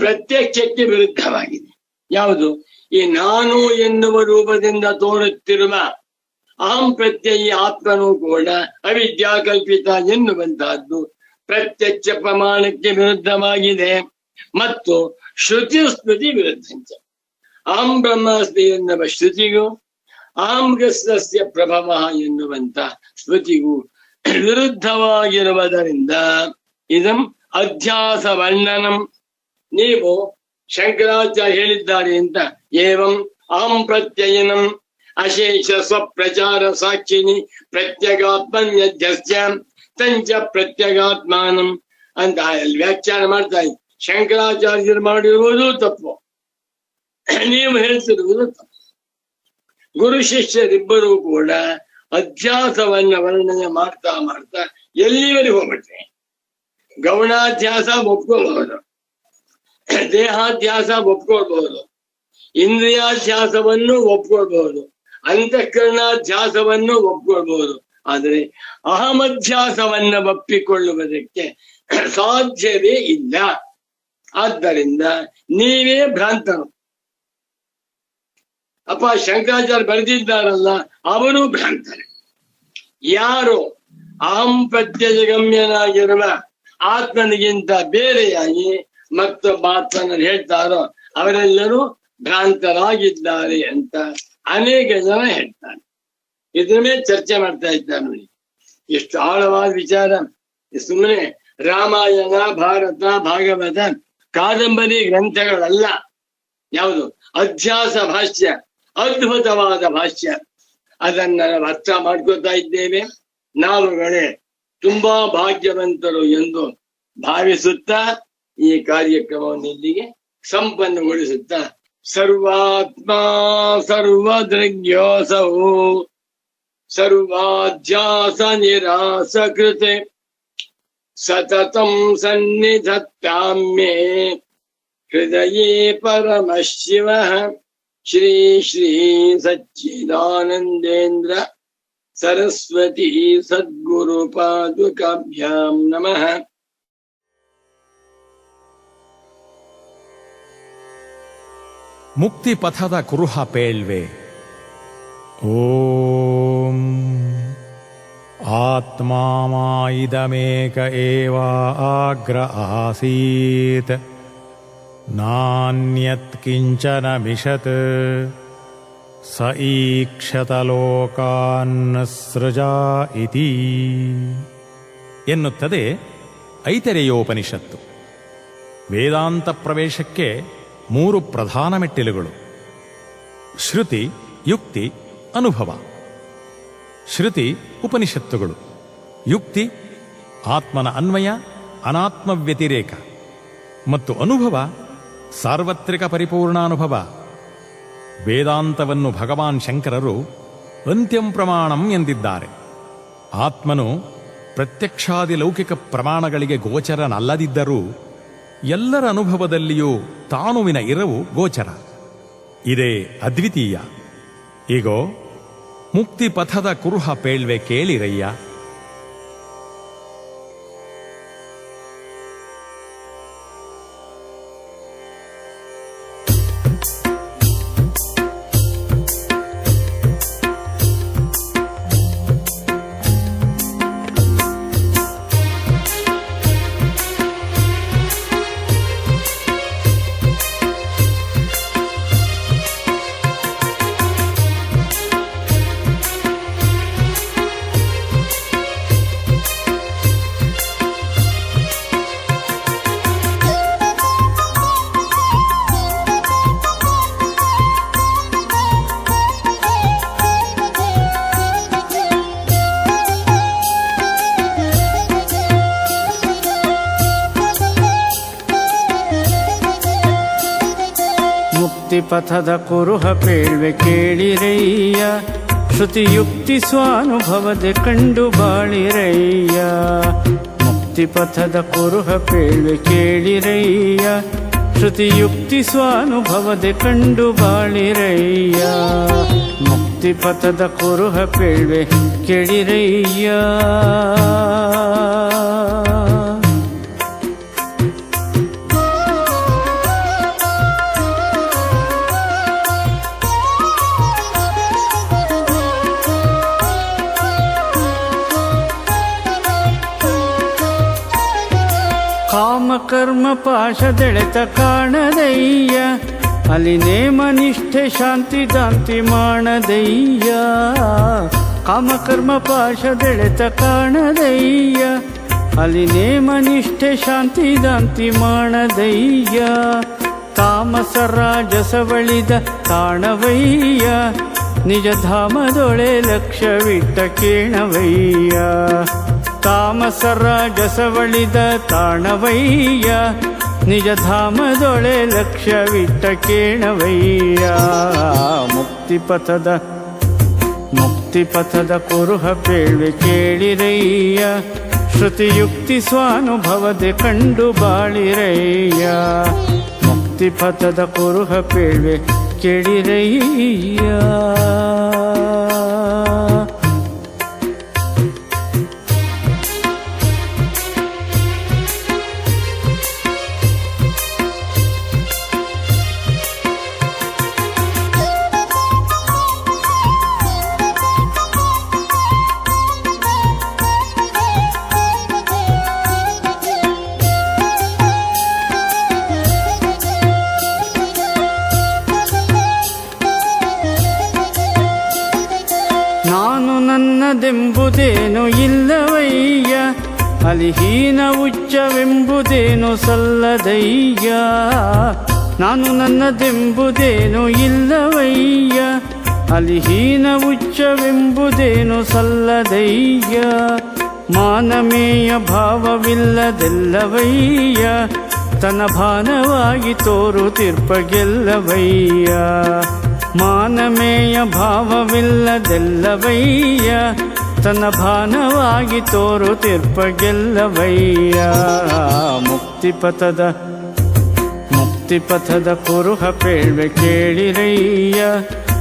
ಪ್ರತ್ಯಕ್ಷಕ್ಕೆ ವಿರುದ್ಧವಾಗಿದೆ. ಯಾವುದು? ಈ ನಾನು ಎನ್ನುವ ರೂಪದಿಂದ ತೋರುತ್ತಿರುವ ಅಹಂ ಪ್ರತ್ಯಯಿ ಆತ್ಮನೂ ಕೂಡ ಅವಿದ್ಯಾ ಕಲ್ಪಿತ ಎನ್ನುವಂತಹದ್ದು ಪ್ರತ್ಯಕ್ಷ ಪ್ರಮಾಣಕ್ಕೆ ವಿರುದ್ಧವಾಗಿದೆ. ಮತ್ತು ಶ್ರುತಿ ಸ್ಮೃತಿ ವಿರುದ್ಧಂಚ. ಅಹಂ ಬ್ರಹ್ಮಾಸ್ಮಿ ಎನ್ನುವ ಶ್ರುತಿಗೂ ಅಹಂ ಕೃಷ್ಣಸ್ಯ ಪ್ರಭವ ಎನ್ನುವಂತ ಸ್ಮೃತಿಗೂ ವಿರುದ್ಧವಾಗಿರುವುದರಿಂದ ಇದಂ ಅಧ್ಯಾಸ ವರ್ಣನಂ. ನೀವು ಶಂಕರಾಚಾರ್ಯ ಹೇಳಿದ್ದಾರೆ ಅಂತ ಏವಂ ಅಹಂ ಪ್ರತ್ಯಯನಂ ಅಶೇಷ ಸ್ವಪ್ರಚಾರ ಸಾಕ್ಷಿನಿ ಪ್ರತ್ಯಗಾತ್ಮನ್ಯಧ್ಯಸ್ಯ ತಂಚ ಪ್ರತ್ಯಗಾತ್ಮಾನಂ ಅಂತ ವ್ಯಾಖ್ಯಾನ ಮಾಡ್ತಾ ಇದ್ದ. ಶಂಕರಾಚಾರ್ಯರು ಮಾಡಿರುವುದು ತಪ್ಪು, ನೀವು ಹೇಳ್ತಿರುವುದು ತಪ್ಪು. ಗುರು ಶಿಷ್ಯರಿಬ್ಬರೂ ಕೂಡ ಅಧ್ಯಾಸವನ್ನ ವರ್ಣನೆ ಮಾಡ್ತಾ ಮಾಡ್ತಾ ಎಲ್ಲಿವರೆಗೆ ಹೋಗ್ಬಿಟ್ರೆ ಗೌಣಾಧ್ಯಾಸ ಒಪ್ಕೋಬಹುದು, ದೇಹಾಧ್ಯಾಸ ಒಪ್ಕೊಳ್ಬಹುದು, ಇಂದ್ರಿಯಾಧ್ಯಾಸವನ್ನು ಒಪ್ಕೊಳ್ಬಹುದು, ಅಂತಃಕರಣಾಧ್ಯಾಸವನ್ನು ಒಪ್ಕೊಳ್ಬಹುದು. ಆದರೆ ಅಹಮಧ್ಯಾಸವನ್ನ ಒಪ್ಪಿಕೊಳ್ಳುವುದಕ್ಕೆ ಸಾಧ್ಯವೇ ಇಲ್ಲ. ಆದ್ದರಿಂದ ನೀವೇ ಭ್ರಾಂತರು. ಅಪ್ಪ ಶಂಕರಾಚಾರ್ಯ ಬರೆದಿದ್ದಾರಲ್ಲ, ಅವರು ಭ್ರಾಂತರು. ಯಾರು ಅಹಂ ಪ್ರತ್ಯಜಗಮ್ಯನಾಗಿರುವ ಆತ್ಮನಿಗಿಂತ ಬೇರೆಯಾಗಿ ಮತ್ತೊಬ್ಬ ಆತ್ಮನನ್ನು ಹೇಳ್ತಾರೋ ಅವರೆಲ್ಲರೂ ಭ್ರಾಂತರಾಗಿದ್ದಾರೆ ಅಂತ ಅನೇಕ ಜನ ಹೇಳ್ತಾರೆ. ಇದ್ರ ಮೇಲೆ ಚರ್ಚೆ ಮಾಡ್ತಾ ಇದ್ದಾರೆ ನೋಡಿ. ಎಷ್ಟು ಆಳವಾದ ವಿಚಾರ. ಸುಮ್ಮನೆ ರಾಮಾಯಣ, ಭಾರತ, ಭಾಗವತ, ಕಾದಂಬರಿ ಗ್ರಂಥಗಳಲ್ಲ. ಯಾವುದು ಅಧ್ಯಾಸ ಭಾಷ್ಯ, ಅದ್ಭುತವಾದ ಭಾಷ್ಯ. ಅದನ್ನ ನಾವು ಅರ್ಥ ಮಾಡ್ಕೋತಾ ಇದ್ದೇವೆ. ನಾವುಗಳೇ ತುಂಬಾ ಭಾಗ್ಯವಂತರು ಎಂದು ಭಾವಿಸುತ್ತಾ ಈ ಕಾರ್ಯಕ್ರಮವನ್ನು ಇಲ್ಲಿಗೆ ಸಂಪನ್ನಗೊಳಿಸುತ್ತಾ, ಸರ್ವಾತ್ಮ ಸರ್ವದೃಗ್ಯೋಸೌ ಸರ್ವಾಧ್ಯಾಸ ನಿರಾಸ ಕೃತೆ ಸತತಂ ಸನ್ನಿಧತ್ತಾಮ್ಯೇ ಹೃದಯೇ ಪರಮಶಿವ ಶ್ರೀ ಶ್ರೀ ಸಚ್ಚಿದಾನಂದೇಂದ್ರ ಸರಸ್ವತಿ ಸದ್ಗುರು ಪಾದುಕಾಭ್ಯಾಂ ನಮಃ. ಮುಕ್ತಿ ಪಥದ ಕುರುಹ ಪೇಳ್ವೆ. ಓಂ ಆತ್ಮಾಮಾಯಿದಮೇಕ ಏವ ಆಗ್ರ ಆಸೀತ್ ನಾನ್ಯತ್ ಕಿಂಚನ ಮಿಷತ್ ಸ ಈಕ್ಷತ ಲೋಕಾನ್ ಸೃಜಾ ಇತಿ ಎನ್ನುತ್ತದೆ ಐತರೇಯೋಪನಿಷತ್ತು. ವೇದಾಂತ ಪ್ರವೇಶಕ್ಕೆ 3 ಪ್ರಧಾನ ಮೆಟ್ಟಿಲುಗಳು: ಶ್ರುತಿ, ಯುಕ್ತಿ, ಅನುಭವ. ಶ್ರುತಿ ಉಪನಿಷತ್ತುಗಳು, ಯುಕ್ತಿ ಆತ್ಮನ ಅನ್ವಯ, ಅನಾತ್ಮ ವ್ಯತಿರೇಕ, ಮತ್ತು ಅನುಭವ ಸಾರ್ವತ್ರಿಕ ಪರಿಪೂರ್ಣಾನುಭವ. ವೇದಾಂತವನ್ನು ಭಗವಾನ್ ಶಂಕರರು ಅಂತ್ಯಂ ಪ್ರಮಾಣಂ ಎಂದಿದ್ದಾರೆ. ಆತ್ಮನು ಪ್ರತ್ಯಕ್ಷಾದಿ ಲೌಕಿಕ ಪ್ರಮಾಣಗಳಿಗೆ ಗೋಚರನಲ್ಲದಿದ್ದರೂ ಎಲ್ಲರ ಅನುಭವದಲ್ಲಿಯೂ ತಾನುವಿನ ಇರವು ಗೋಚರ. ಇದೇ ಅದ್ವಿತೀಯ. ಈಗೋ ಮುಕ್ತಿ ಪಥದ ಕುರುಹ ಪೇಳ್ವೆ ಕೇಳಿರಯ್ಯ. ಪಥದ ಕುರುಹ ಪೇಳ್ವೆ ಕೇಳಿರಯ್ಯ. ಶ್ರುತಿಯುಕ್ತಿ ಸ್ವಾನುಭವದೆ ಕಂಡು ಬಾಳಿರಯ್ಯ. ಮುಕ್ತಿ ಪಥದ ಕುರುಹ ಪೇಳ್ವೆ ಕೇಳಿರಯ್ಯ. ಶ್ರುತಿಯುಕ್ತಿ ಸ್ವಾನುಭವದೆ ಕಂಡು ಬಾಳಿರಯ್ಯ. ಮುಕ್ತಿ ಪಥದ ಕುರುಹ ಪೇಳ್ವೆ ಕೇಳಿರಯ್ಯ. ಕಾಮಕರ್ಮ ಪಾಶದೆಳೆತ ಕಾಣದಯ್ಯ. ಅಲ್ಲಿ ನೇಮ ನಿಷ್ಠೆ ಶಾಂತಿ ದಾಂತಿ ಮಾಡದಯ್ಯ. ಕಾಮಕರ್ಮ ಪಾಶದೆಳೆತ ಕಾಣದಯ್ಯ. ಅಲ್ಲಿ ನೇಮ ನಿಷ್ಠೆ ಶಾಂತಿ ದಾಂತಿ ಮಾಡದಯ್ಯ. ತಾಮಸ ರಾಜಸವಳಿದ ತಾಣವಯ್ಯ. ನಿಜ ಧಾಮದೊಳೆ ಲಕ್ಷ್ಯವಿಟ್ಟ ಕೇಣವಯ್ಯ. ತಾಮಸ ರಾಜಸವಳಿದ ತಾಣವಯ್ಯ. ನಿಜ ಧಾಮದೊಳೆ ಲಕ್ಷ್ಯವಿಟ್ಟ ಕೇಣವಯ್ಯ. ಮುಕ್ತಿ ಪಥದ ಕುರುಹ ಪೇಳ್ವೆ ಕೇಳಿರಯ್ಯ. ಶ್ರುತಿಯುಕ್ತಿ ಸ್ವಾನುಭವದೆ ಕಂಡು ಬಾಳಿರಯ್ಯ. ಮುಕ್ತಿ ಪಥದ ಕುರುಹ ಪೇಳ್ವೆ ಕೇಳಿರಯ್ಯ. ಅಲಿಹೀನ ಉಚ್ಚವೆಂಬುದೇನು ಸಲ್ಲದಯ್ಯ, ನಾನು ನನ್ನದೆಂಬುದೇನು ಇಲ್ಲವಯ್ಯ. ಅಲಿಹೀನ ಉಚ್ಚವೆಂಬುದೇನು ಸಲ್ಲದಯ್ಯ, ಮಾನಮೇಯ ಭಾವವಿಲ್ಲದೆಲ್ಲವಯ್ಯ. ತನ್ನ ಭಾನವಾಗಿ ತೋರುತ್ತಿರ್ಪಗೆಲ್ಲವಯ್ಯ, ಮಾನಮೇಯ ಭಾವವಿಲ್ಲದೆಲ್ಲವಯ್ಯ. ತನ್ನ ಭಾನವಾಗಿ ತೋರುತ್ತಿರ್ಪಗೆಲ್ಲವಯ್ಯ. ಮುಕ್ತಿಪಥದ ಕುರುಹ ಪೇಳ್ವೆ ಕೇಳಿರಯ್ಯ,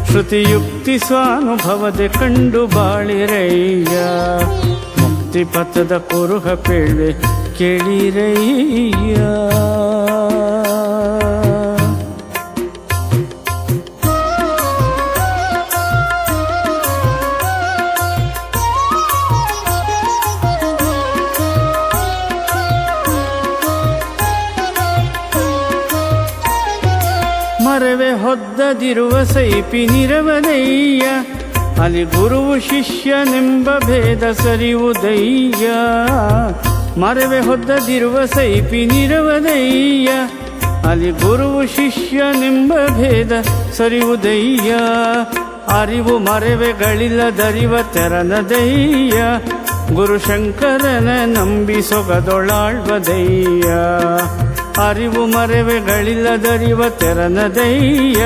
ಶ್ರುತಿಯುಕ್ತಿ ಸ್ವಾನುಭವದೆ ಕಂಡು ಬಾಳಿರಯ್ಯ. ಮುಕ್ತಿಪಥದ ಕುರುಹ ಪೇಳ್ವೆ ಕೇಳಿರಯ್ಯ. ಮರವೆ ಹೊದ್ದದಿರುವ ಸೈಪಿನಿರವದಯ್ಯ, ಅಲ್ಲಿ ಗುರುವು ಶಿಷ್ಯನೆಂಬ ಭೇದ ಸರಿಯುವುದಯ್ಯ. ಮರವೆ ಹೊದ್ದದಿರುವ ಸೈಪಿನಿರವದಯ್ಯ, ಅಲ್ಲಿ ಗುರುವು ಶಿಷ್ಯನೆಂಬ ಭೇದ ಸರಿಯುವುದಯ್ಯ. ಅರಿವು ಮರವೆಗಳಿಲ್ಲದರಿವ ತೆರನದಯ್ಯ, ಗುರುಶಂಕರನ ನಂಬಿ ಸೊಗದೊಳಾಳ್ವದಯ್ಯ. ಅರಿವು ಮರೆವೆಗಳಿಲ್ಲದರಿವ ತೆರನದಯ್ಯ,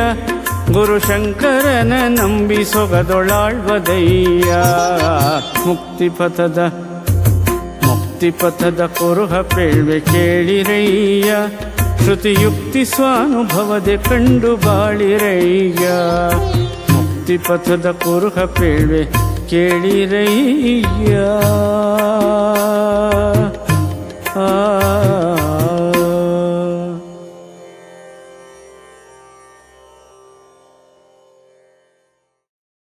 ಗುರುಶಂಕರನ ನಂಬಿ ಸೊಗದೊಳಾಳ್ವದಯ್ಯ. ಮುಕ್ತಿಪಥದ ಕುರುಹ ಪೇಳ್ವೆ ಕೇಳಿರಯ್ಯ, ಶ್ರುತಿಯುಕ್ತಿ ಸ್ವಾನುಭವದೆ ಕಂಡು ಬಾಳಿರಯ್ಯ. ಮುಕ್ತಿಪಥದ ಕುರುಹ ಪೇಳ್ವೆ ಕೇಳಿರಯ್ಯ.